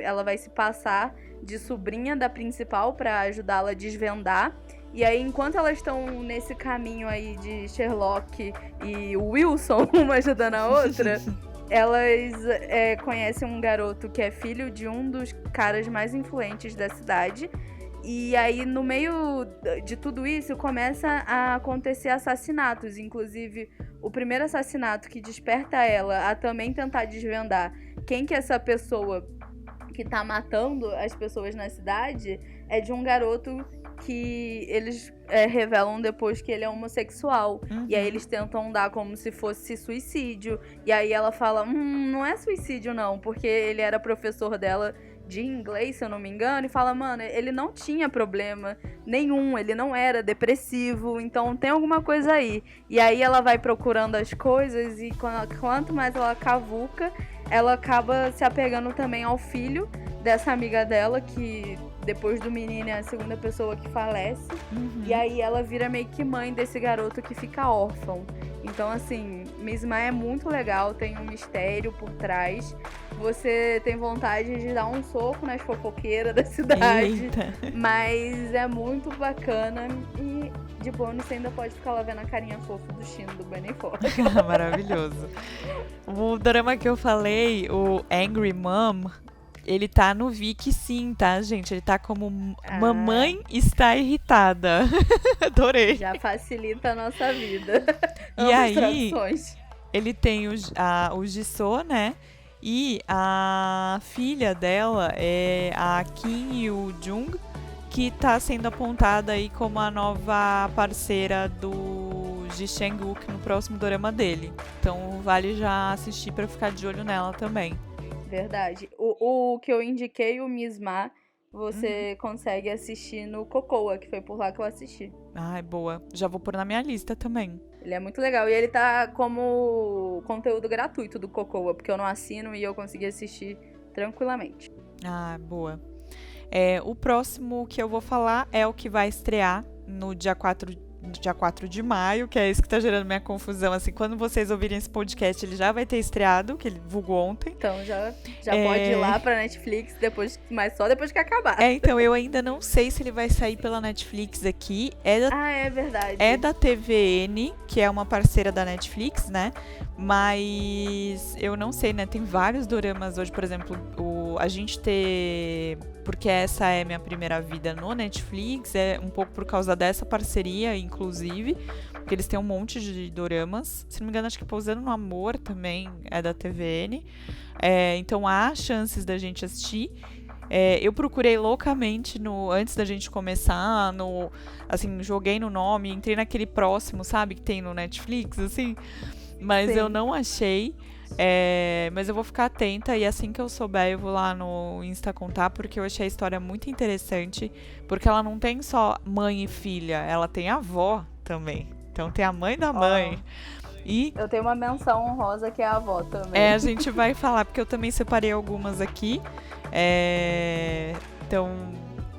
ela vai se passar de sobrinha da principal pra ajudá-la a desvendar. E aí, enquanto elas estão nesse caminho aí de Sherlock e Wilson, uma ajudando a outra, elas conhecem um garoto que é filho de um dos caras mais influentes da cidade. E aí, no meio de tudo isso, começa a acontecer assassinatos. Inclusive, o primeiro assassinato que desperta ela a também tentar desvendar quem que é essa pessoa que tá matando as pessoas na cidade é de um garoto que eles revelam depois que ele é homossexual. Uhum. E aí eles tentam dar como se fosse suicídio. E aí ela fala, não é suicídio não, porque ele era professor dela de inglês, se eu não me engano, e fala, mano, ele não tinha problema nenhum, ele não era depressivo, então tem alguma coisa aí. E aí ela vai procurando as coisas e quanto mais ela cavuca, ela acaba se apegando também ao filho dessa amiga dela, que depois do menino é a segunda pessoa que falece. Uhum. E aí ela vira meio que mãe desse garoto que fica órfão. Então, assim, Misma é muito legal, tem um mistério por trás. Você tem vontade de dar um soco nas fofoqueiras da cidade. Eita. Mas é muito bacana. E de bônus você ainda pode ficar lá vendo a carinha fofa do Chino do Bunny Fox. Maravilhoso. O drama que eu falei, o Angry Mom, ele tá no Viki sim, tá, gente? Ele tá como Mamãe está irritada. Adorei. Já facilita a nossa vida. E aí, ele tem o Jisoo, né? E a filha dela é a Kim Yoo-jung, que tá sendo apontada aí como a nova parceira do Ji Chang-wook no próximo dorama dele. Então vale já assistir pra ficar de olho nela também. Verdade. O que eu indiquei, o Misma, você consegue assistir no Cocoa, que foi por lá que eu assisti. Ai, boa. Já vou pôr na minha lista também. Ele é muito legal. E ele tá como conteúdo gratuito do Cocoa, porque eu não assino e eu consegui assistir tranquilamente. Ah, boa. O próximo que eu vou falar é o que vai estrear no dia 4 de maio, que é isso que tá gerando minha confusão. Assim, quando vocês ouvirem esse podcast, ele já vai ter estreado, que ele divulgou ontem. Então, já pode ir lá pra Netflix, mas só depois que acabar. Então, eu ainda não sei se ele vai sair pela Netflix aqui. É verdade. É da TVN, que é uma parceira da Netflix, né? Mas eu não sei, né? Tem vários doramas hoje, por exemplo, a gente ter... Porque essa é minha primeira vida no Netflix, é um pouco por causa dessa parceria, inclusive, porque eles têm um monte de doramas. Se não me engano, acho que Pousando no Amor também é da TVN. Então há chances da gente assistir. Eu procurei loucamente antes da gente começar, assim, joguei no nome, entrei naquele próximo, sabe, que tem no Netflix, assim, mas Sim. Eu não achei. Mas eu vou ficar atenta e assim que eu souber eu vou lá no Insta contar, porque eu achei a história muito interessante, porque ela não tem só mãe e filha, ela tem avó também. Então tem a mãe da mãe. E eu tenho uma menção honrosa que é a avó também. A gente vai falar, porque eu também separei algumas aqui. Então,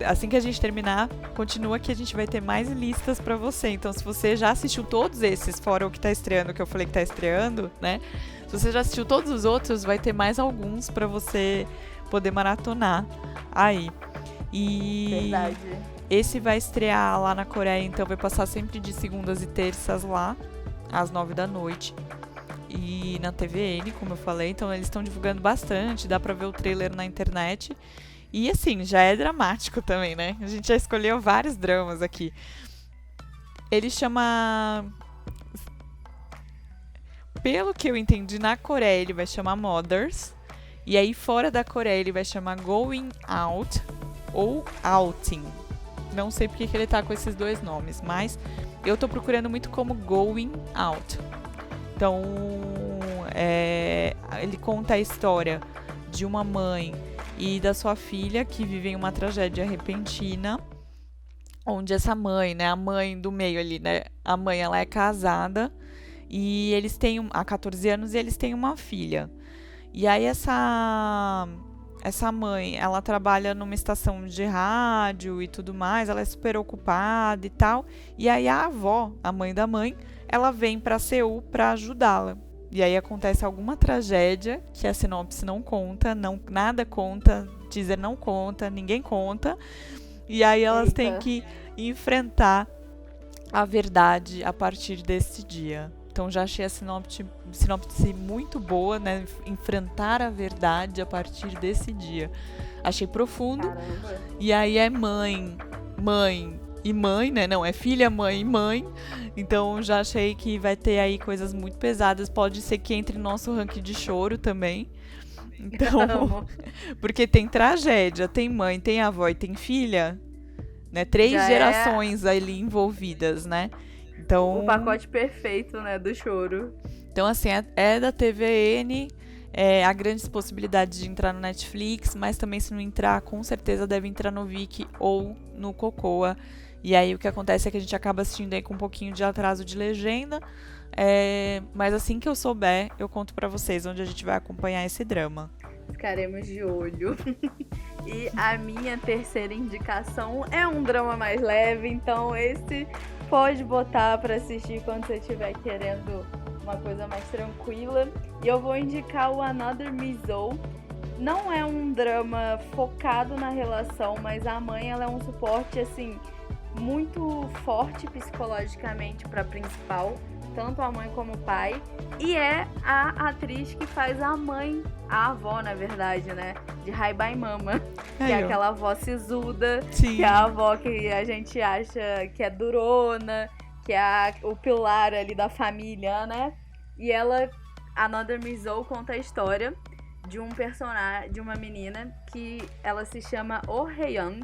assim que a gente terminar, continua que a gente vai ter mais listas pra você. Então, se você já assistiu todos esses, fora o que tá estreando, que eu falei que tá estreando, né? Se você já assistiu todos os outros, vai ter mais alguns pra você poder maratonar aí. E verdade. Esse vai estrear lá na Coreia, então vai passar sempre de segundas e terças lá, às 9 da noite. E na TVN, como eu falei, então eles estão divulgando bastante, dá pra ver o trailer na internet. E assim, já é dramático também, né? A gente já escolheu vários dramas aqui. Ele chama... Pelo que eu entendi, na Coreia ele vai chamar Mothers. E aí fora da Coreia ele vai chamar Going Out ou Outing. Não sei porque que ele tá com esses dois nomes, mas eu tô procurando muito como Going Out. Então, ele conta a história de uma mãe e da sua filha que vivem uma tragédia repentina, onde essa mãe, né, a mãe do meio ali, né, a mãe ela é casada e eles têm há 14 anos e eles têm uma filha. E aí essa mãe, ela trabalha numa estação de rádio e tudo mais, ela é super ocupada e tal. E aí a avó, a mãe da mãe, ela vem para Seul para ajudá-la. E aí acontece alguma tragédia que a sinopse não conta, nada conta, teaser não conta, ninguém conta. E aí elas têm que enfrentar a verdade a partir desse dia. Então já achei a sinopse muito boa, né? Enfrentar a verdade a partir desse dia. Achei profundo. Caramba. E aí é mãe e mãe, né? Não, é filha, mãe e mãe. Então já achei que vai ter aí coisas muito pesadas. Pode ser que entre no nosso ranking de choro também. Então, porque tem tragédia, tem mãe, tem avó e tem filha, né? 3 Já gerações ali envolvidas, né? Então, o pacote perfeito, né, do choro. Então, assim, é da TVN, há grandes possibilidades de entrar no Netflix, mas também se não entrar, com certeza deve entrar no Viki ou no Cocoa. E aí o que acontece é que a gente acaba assistindo aí com um pouquinho de atraso de legenda, mas assim que eu souber, eu conto pra vocês onde a gente vai acompanhar esse drama. Ficaremos de olho. E a minha terceira indicação é um drama mais leve, então esse pode botar pra assistir quando você estiver querendo uma coisa mais tranquila. E eu vou indicar o Another Mizzou. Não é um drama focado na relação, mas a mãe ela é um suporte assim muito forte psicologicamente pra principal, tanto a mãe como o pai. E é a atriz que faz a mãe, a avó na verdade, né, de Hi Bye Mama, que é aquela avó sisuda. Sim. Que é a avó que a gente acha que é durona, que é o pilar ali da família, né? E ela, Another Mizzou, conta a história de um personagem, de uma menina que ela se chama Oh Hae-young.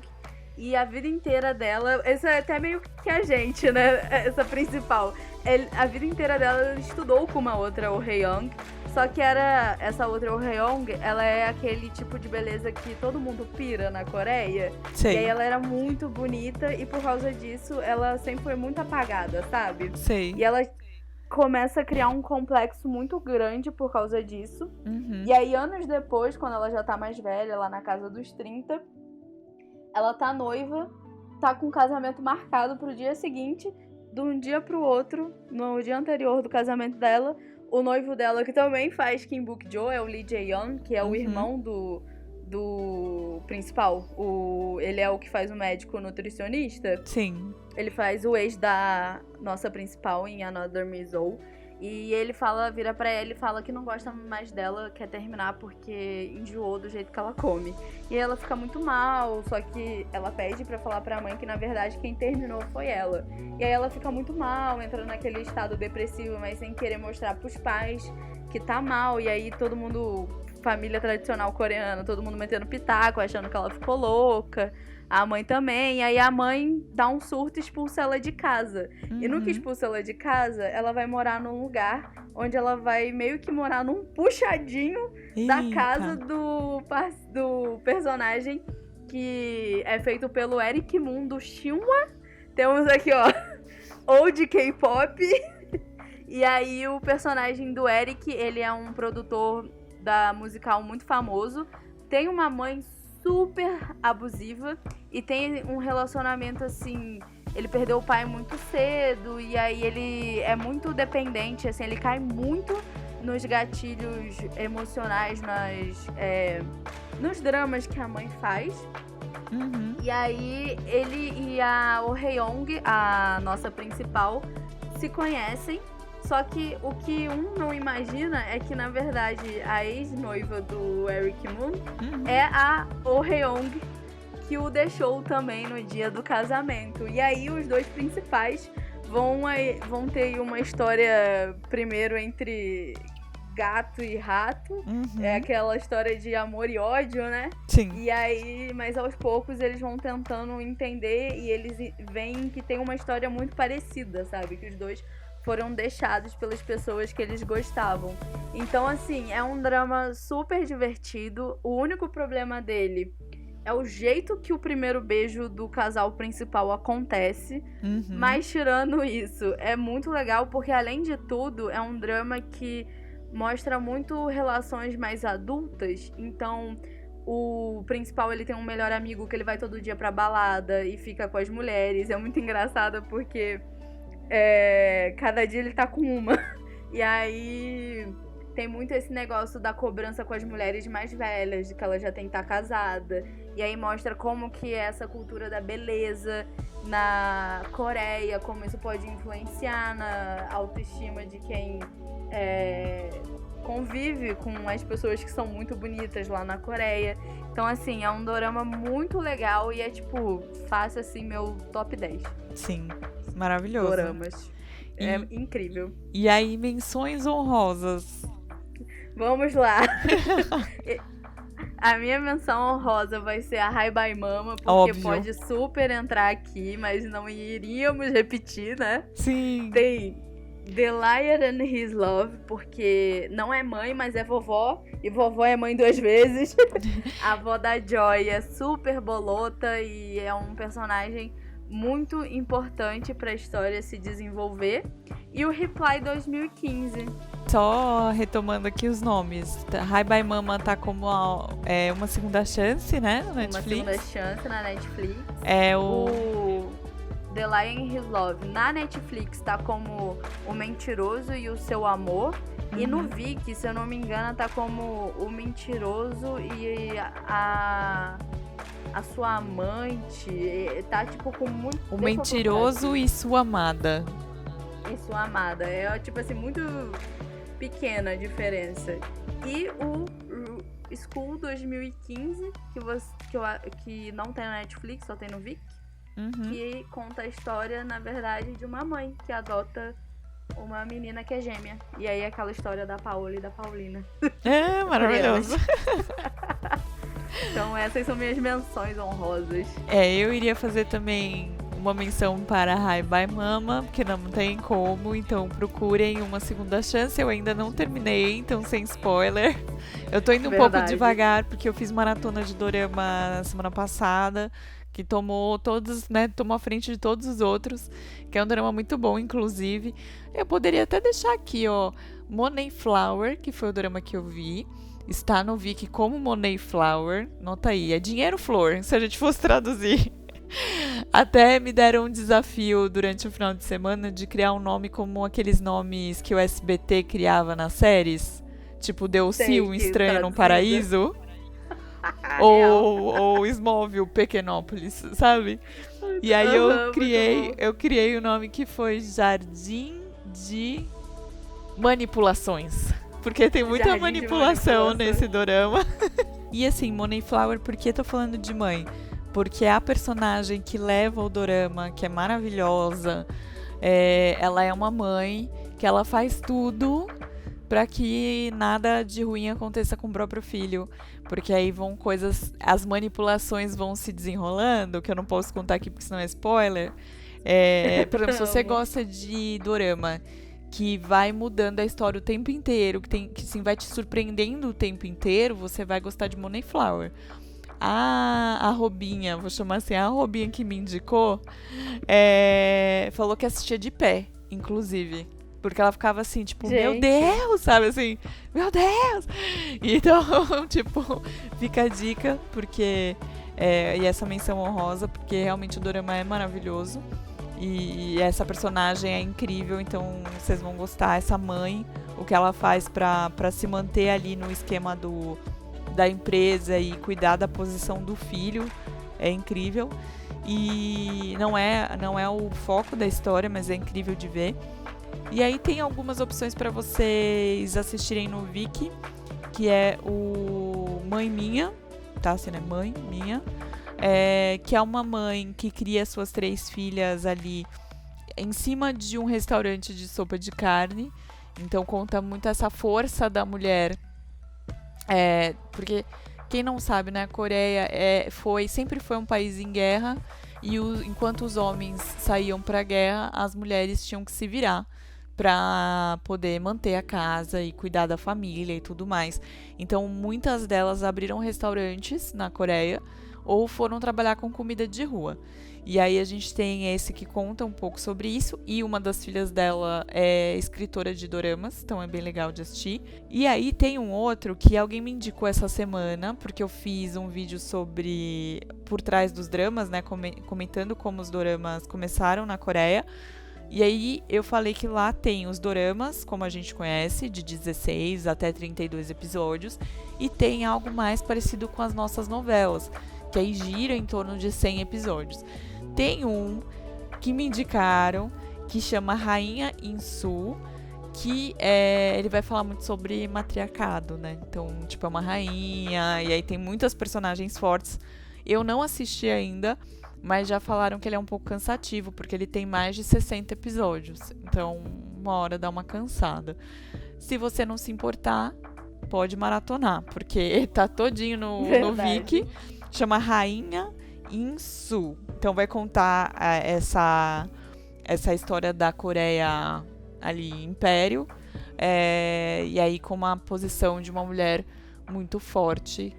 E a vida inteira dela, essa é até meio que a gente, né? Essa principal. A vida inteira dela estudou com uma outra Oh Hae-young. Só que essa outra Oh Hae-young, ela é aquele tipo de beleza que todo mundo pira na Coreia. Sei. E aí ela era muito bonita e por causa disso ela sempre foi muito apagada, sabe? Sei. E ela começa a criar um complexo muito grande por causa disso. Uhum. E aí anos depois, quando ela já tá mais velha, lá na casa dos 30, ela tá noiva, tá com o casamento marcado pro dia seguinte. De um dia pro outro, no dia anterior do casamento dela, o noivo dela, que também faz Kim Buk-jo, é o Lee Jae-young, que é o irmão do principal. Ele é o que faz o médico nutricionista. Sim. Ele faz o ex da nossa principal em Another Mizzou. E ele vira pra ela e fala que não gosta mais dela, quer terminar porque enjoou do jeito que ela come. E ela fica muito mal, só que ela pede pra falar pra mãe que na verdade quem terminou foi ela. E aí ela fica muito mal, entra naquele estado depressivo, mas sem querer mostrar pros pais que tá mal. E aí todo mundo, família tradicional coreana, todo mundo metendo pitaco, achando que ela ficou louca. A mãe também, e aí a mãe dá um surto e expulsa ela de casa. E no que expulsa ela de casa, ela vai morar num lugar onde ela vai meio que morar num puxadinho da casa do personagem que é feito pelo Eric Moon do Shinhwa. Temos aqui, ó, Old K-pop. E aí o personagem do Eric, ele é um produtor da musical muito famoso. Tem uma mãe super abusiva e tem um relacionamento assim, ele perdeu o pai muito cedo e aí ele é muito dependente, assim, ele cai muito nos gatilhos emocionais, nos dramas que a mãe faz. E aí ele e a Oh Hae-young, a nossa principal, se conhecem. Só que o que um não imagina é que, na verdade, a ex-noiva do Eric Moon é a Oh Hae-young, que o deixou também no dia do casamento. E aí os dois principais vão ter uma história primeiro entre gato e rato. É aquela história de amor e ódio, né? Sim. E aí, mas aos poucos eles vão tentando entender e eles veem que tem uma história muito parecida, sabe? Que os dois foram deixados pelas pessoas que eles gostavam. Então, assim, é um drama super divertido. O único problema dele é o jeito que o primeiro beijo do casal principal acontece. Mas, tirando isso, é muito legal porque, além de tudo, é um drama que mostra muito relações mais adultas. Então, o principal, ele tem um melhor amigo que ele vai todo dia pra balada e fica com as mulheres. É muito engraçado porque cada dia ele tá com uma. E aí tem muito esse negócio da cobrança com as mulheres mais velhas, de que ela já tem que estar casada. E aí mostra como que é essa cultura da beleza. na Coreia, como isso pode influenciar na autoestima de quem convive com as pessoas que são muito bonitas lá na Coreia. Então, assim, é um dorama muito legal e é, tipo, fácil, assim, meu top 10. Sim, maravilhoso. Doramas. É incrível. E aí, menções honrosas. Vamos lá. A minha menção honrosa vai ser a Hi Bye Mama, porque óbvio, pode super entrar aqui, mas não iríamos repetir, né? Sim. Tem The Liar and His Love, porque não é mãe, mas é vovó. E vovó é mãe 2 vezes. A avó da Joy é super bolota e é um personagem muito importante pra história se desenvolver. E o Reply 2015. Só retomando aqui os nomes. Hi Bye Mama tá como uma segunda chance, né? Na Netflix. Uma segunda chance na Netflix. O The Liar and His Love na Netflix tá como O Mentiroso e o Seu Amor. E no Viki, se eu não me engano, tá como O Mentiroso e a Sua Amante. Tá tipo com muito... O Mentiroso e Sua Amada. E Sua Amada. É tipo assim, muito pequena a diferença. E o School 2015, que não tem na Netflix, só tem no Viki. Que conta a história, na verdade, de uma mãe que adota uma menina que é gêmea. E aí aquela história da Paola e da Paulina. É, maravilhoso. Então essas são minhas menções honrosas. Eu iria fazer também uma menção para Hi Bye Mama, porque não tem como, então procurem uma segunda chance. Eu ainda não terminei, então sem spoiler. Eu tô indo um pouco devagar, porque eu fiz maratona de dorama semana passada, que tomou a frente de todos os outros, que é um drama muito bom, inclusive. Eu poderia até deixar aqui, Money Flower, que foi o drama que eu vi. Está no Viki como Money Flower. Nota aí, é dinheiro flor, se a gente fosse traduzir. Até me deram um desafio durante o final de semana de criar um nome como aqueles nomes que o SBT criava nas séries. Tipo, Delcy, um estranho no paraíso. ou Smallville, Pequenópolis, sabe? E aí eu criei o nome que foi Jardim de Manipulações. Porque tem muita manipulação nesse dorama. E assim, Money Flower, por que eu tô falando de mãe? Porque a personagem que leva o dorama, que é maravilhosa, ela é uma mãe que ela faz tudo pra que nada de ruim aconteça com o próprio filho. Porque aí as manipulações vão se desenrolando, que eu não posso contar aqui porque senão é spoiler. Por exemplo, se você gosta de dorama que vai mudando a história o tempo inteiro, que sim, vai te surpreendendo o tempo inteiro, você vai gostar de Money Flower. A Robinha, vou chamar assim, a Robinha que me indicou, falou que assistia de pé, inclusive. Porque ela ficava assim, tipo, meu Deus, sabe assim, meu Deus! Então, tipo, fica a dica, porque, e essa menção honrosa, porque realmente o dorama é maravilhoso. E essa personagem é incrível, então vocês vão gostar. Essa mãe, o que ela faz pra se manter ali no esquema da empresa e cuidar da posição do filho, é incrível. E não é o foco da história, mas é incrível de ver. E aí tem algumas opções para vocês assistirem no Viki, que é o Mãe Minha, tá? Assim, né? Mãe Minha. Que é uma mãe que cria suas 3 filhas ali em cima de um restaurante de sopa de carne. Então conta muito essa força da mulher. Porque quem não sabe, né, a Coreia sempre foi um país em guerra. E enquanto os homens saíam para a guerra, as mulheres tinham que se virar para poder manter a casa e cuidar da família e tudo mais. Então muitas delas abriram restaurantes na Coreia ou foram trabalhar com comida de rua. E aí a gente tem esse que conta um pouco sobre isso, e uma das filhas dela é escritora de doramas, então é bem legal de assistir. E aí tem um outro que alguém me indicou essa semana, porque eu fiz um vídeo sobre por trás dos dramas, né, comentando como os doramas começaram na Coreia. E aí eu falei que lá tem os doramas, como a gente conhece, de 16 até 32 episódios, e tem algo mais parecido com as nossas novelas, que aí gira em torno de 100 episódios. Tem um que me indicaram, que chama Rainha Insu, que ele vai falar muito sobre matriarcado, né? Então, tipo, é uma rainha, e aí tem muitas personagens fortes. Eu não assisti ainda, mas já falaram que ele é um pouco cansativo, porque ele tem mais de 60 episódios. Então, uma hora dá uma cansada. Se você não se importar, pode maratonar, porque tá todinho no Viki. Chama Rainha Insu. Então vai contar essa história da Coreia ali, Império. E aí com uma posição de uma mulher muito forte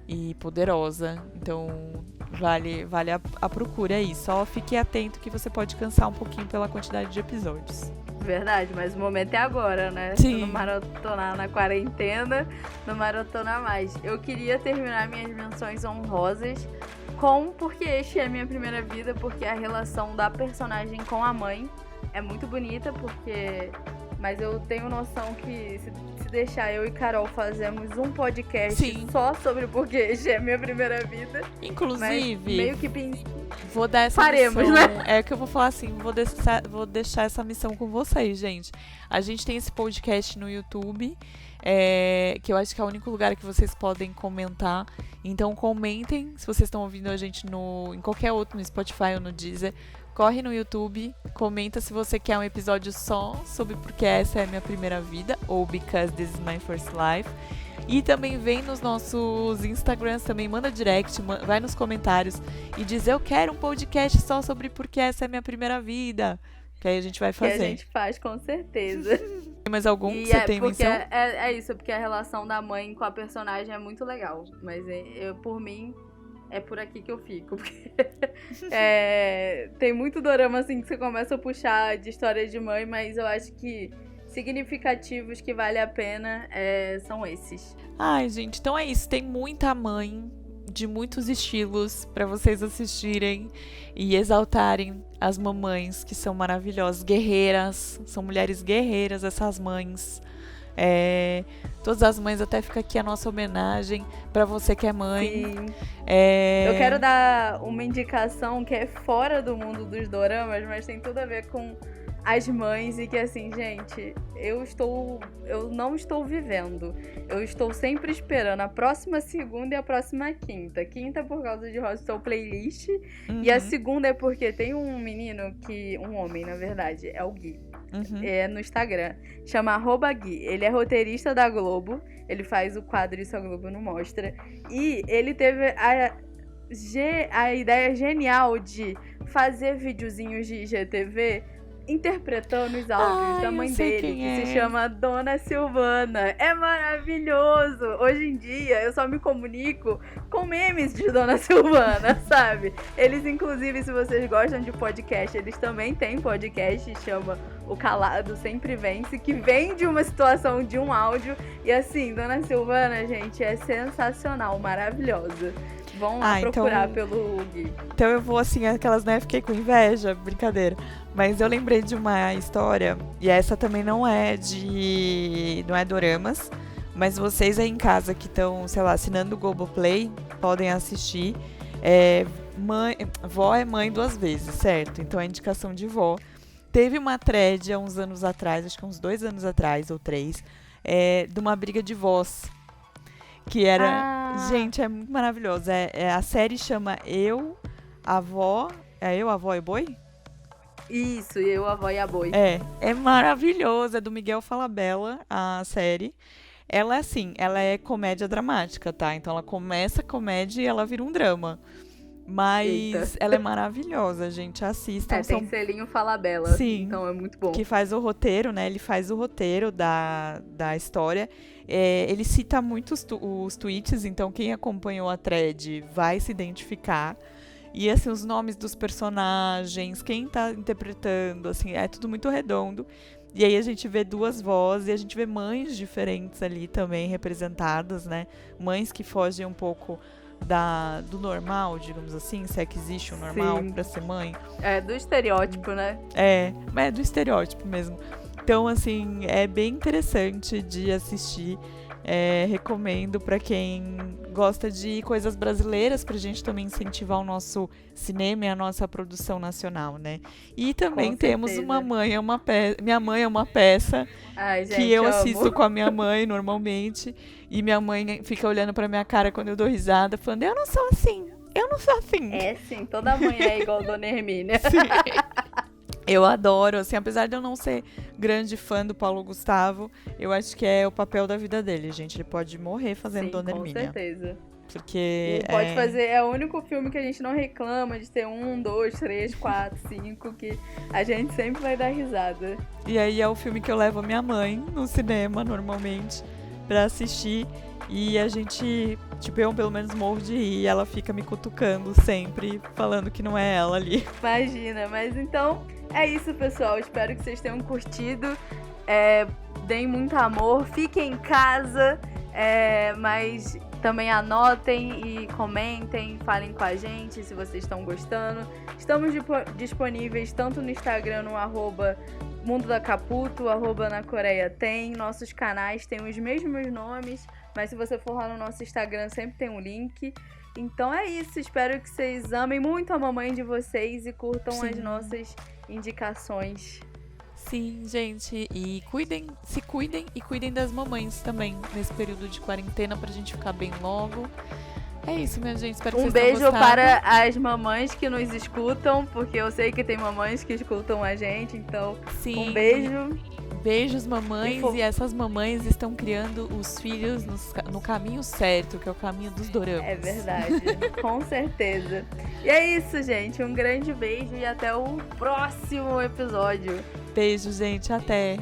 e poderosa. Então vale a procura aí. Só fique atento que você pode cansar um pouquinho pela quantidade de episódios. Verdade, mas o momento é agora, né? Sim. Se não maratonar na quarentena, não maratona mais. Eu queria terminar minhas menções honrosas porque este é a minha primeira vida, porque a relação da personagem com a mãe é muito bonita, mas eu tenho noção que se deixar eu e Carol fazemos um podcast Sim. só sobre porque este é a minha primeira vida. Inclusive, meio que vou dar essa faremos, missão, né? É que eu vou falar assim, vou deixar essa missão com vocês, gente. A gente tem esse podcast no YouTube, que eu acho que é o único lugar que vocês podem comentar. Então comentem, se vocês estão ouvindo a gente em qualquer outro, no Spotify ou no Deezer. Corre no YouTube, comenta se você quer um episódio só sobre porque essa é a minha primeira vida, ou Because This is My First Life. E também vem nos nossos Instagrams, também manda direct, vai nos comentários e diz: eu quero um podcast só sobre porque essa é a minha primeira vida. Que aí a gente vai fazer. Que a gente faz, com certeza. Tem mais algum que você tem menção? É isso, porque a relação da mãe com a personagem é muito legal. Mas por mim, é por aqui que eu fico. Porque tem muito dorama assim que você começa a puxar de história de mãe, mas eu acho que significativos que vale a pena são esses. Ai, gente, então é isso. Tem muita mãe de muitos estilos pra vocês assistirem e exaltarem as mamães, que são maravilhosas, guerreiras, são mulheres guerreiras essas mães. Todas as mães, até fica aqui a nossa homenagem pra você que é mãe. Sim. Eu quero dar uma indicação que é fora do mundo dos doramas, mas tem tudo a ver com as mães e que assim, gente, eu não estou vivendo. Eu estou sempre esperando a próxima segunda e a próxima quinta. Quinta por causa de Hostel Playlist. Uhum. E a segunda é porque tem um menino um homem, na verdade, é o Gui. Uhum. No Instagram, chama @Gui. Ele é roteirista da Globo. Ele faz o quadro Isso a Globo Não Mostra. E ele teve a ideia genial de fazer videozinhos de IGTV interpretando os áudios da mãe dele, que se chama Dona Silvana. É maravilhoso! Hoje em dia, eu só me comunico com memes de Dona Silvana, sabe? Eles, inclusive, se vocês gostam de podcast, eles também têm podcast, chama O Calado Sempre Vence, que vem de uma situação, de um áudio. E assim, Dona Silvana, gente, é sensacional, maravilhosa. Vão lá procurar pelo Gui. Então eu vou assim, aquelas, né, fiquei com inveja, brincadeira. Mas eu lembrei de uma história, e essa também não é doramas, mas vocês aí em casa que estão, sei lá, assinando o Globoplay, podem assistir. Vó é mãe 2 vezes, certo? Então é indicação de vó. Teve uma thread há uns anos atrás, acho que uns 2 anos atrás, ou 3, de uma briga de vós. Que era... Gente, é muito maravilhoso. A série chama Eu, a Avó... É Eu, a Avó e Boi? Isso, Eu, a Avó e a Boi. É maravilhoso. É do Miguel Falabella, a série. Ela é assim, ela é comédia dramática, tá? Então ela começa comédia e ela vira um drama. Mas ela é maravilhosa, gente. Assistam. Tem selinho Falabella. Sim. Então é muito bom. Que faz o roteiro, né? Ele faz o roteiro da história. Ele cita muito os tweets, então quem acompanhou a thread vai se identificar. E, assim, os nomes dos personagens, quem tá interpretando, assim, é tudo muito redondo. E aí a gente vê 2 vozes e a gente vê mães diferentes ali também representadas, né? Mães que fogem um pouco do normal, digamos assim, se é que existe um normal pra ser mãe. Do estereótipo, né? Mas é do estereótipo mesmo. Então, assim, é bem interessante de assistir. Recomendo pra quem gosta de coisas brasileiras, pra gente também incentivar o nosso cinema e a nossa produção nacional, né? E também temos Minha Mãe é uma Peça. Ai, gente, que eu assisto com a minha mãe normalmente. E minha mãe fica olhando pra minha cara quando eu dou risada, falando, eu não sou assim. É sim, toda mãe é igual a Dona Hermínia. Sim. Eu adoro, assim, apesar de eu não ser grande fã do Paulo Gustavo, eu acho que é o papel da vida dele, gente. Ele pode morrer fazendo Dona Hermínia. Com certeza. Porque pode fazer, é o único filme que a gente não reclama de ter 1, 2, 3, 4, 5, que a gente sempre vai dar risada. E aí é o filme que eu levo a minha mãe no cinema, normalmente, pra assistir. E a gente, eu pelo menos morro de rir, e ela fica me cutucando sempre, falando que não é ela ali. Imagina, mas então é isso, pessoal. Espero que vocês tenham curtido. Deem muito amor, fiquem em casa, mas também anotem e comentem, falem com a gente se vocês estão gostando. Estamos disponíveis tanto no Instagram, no @Mundo da Caputo, @Na Coreia Tem. Nossos canais têm os mesmos nomes, mas se você for lá no nosso Instagram, sempre tem um link. Então é isso, espero que vocês amem muito a mamãe de vocês e curtam as nossas indicações. Sim, gente, e se cuidem e cuidem das mamães também nesse período de quarentena pra gente ficar bem logo. É isso, minha gente, espero que vocês tenham gostado. Um beijo para as mamães que nos escutam, porque eu sei que tem mamães que escutam a gente, então sim. Um beijo. Beijos, mamães, e essas mamães estão criando os filhos no caminho certo, que é o caminho dos doramas. É verdade, com certeza. E é isso, gente. Um grande beijo e até o próximo episódio. Beijo, gente. Até.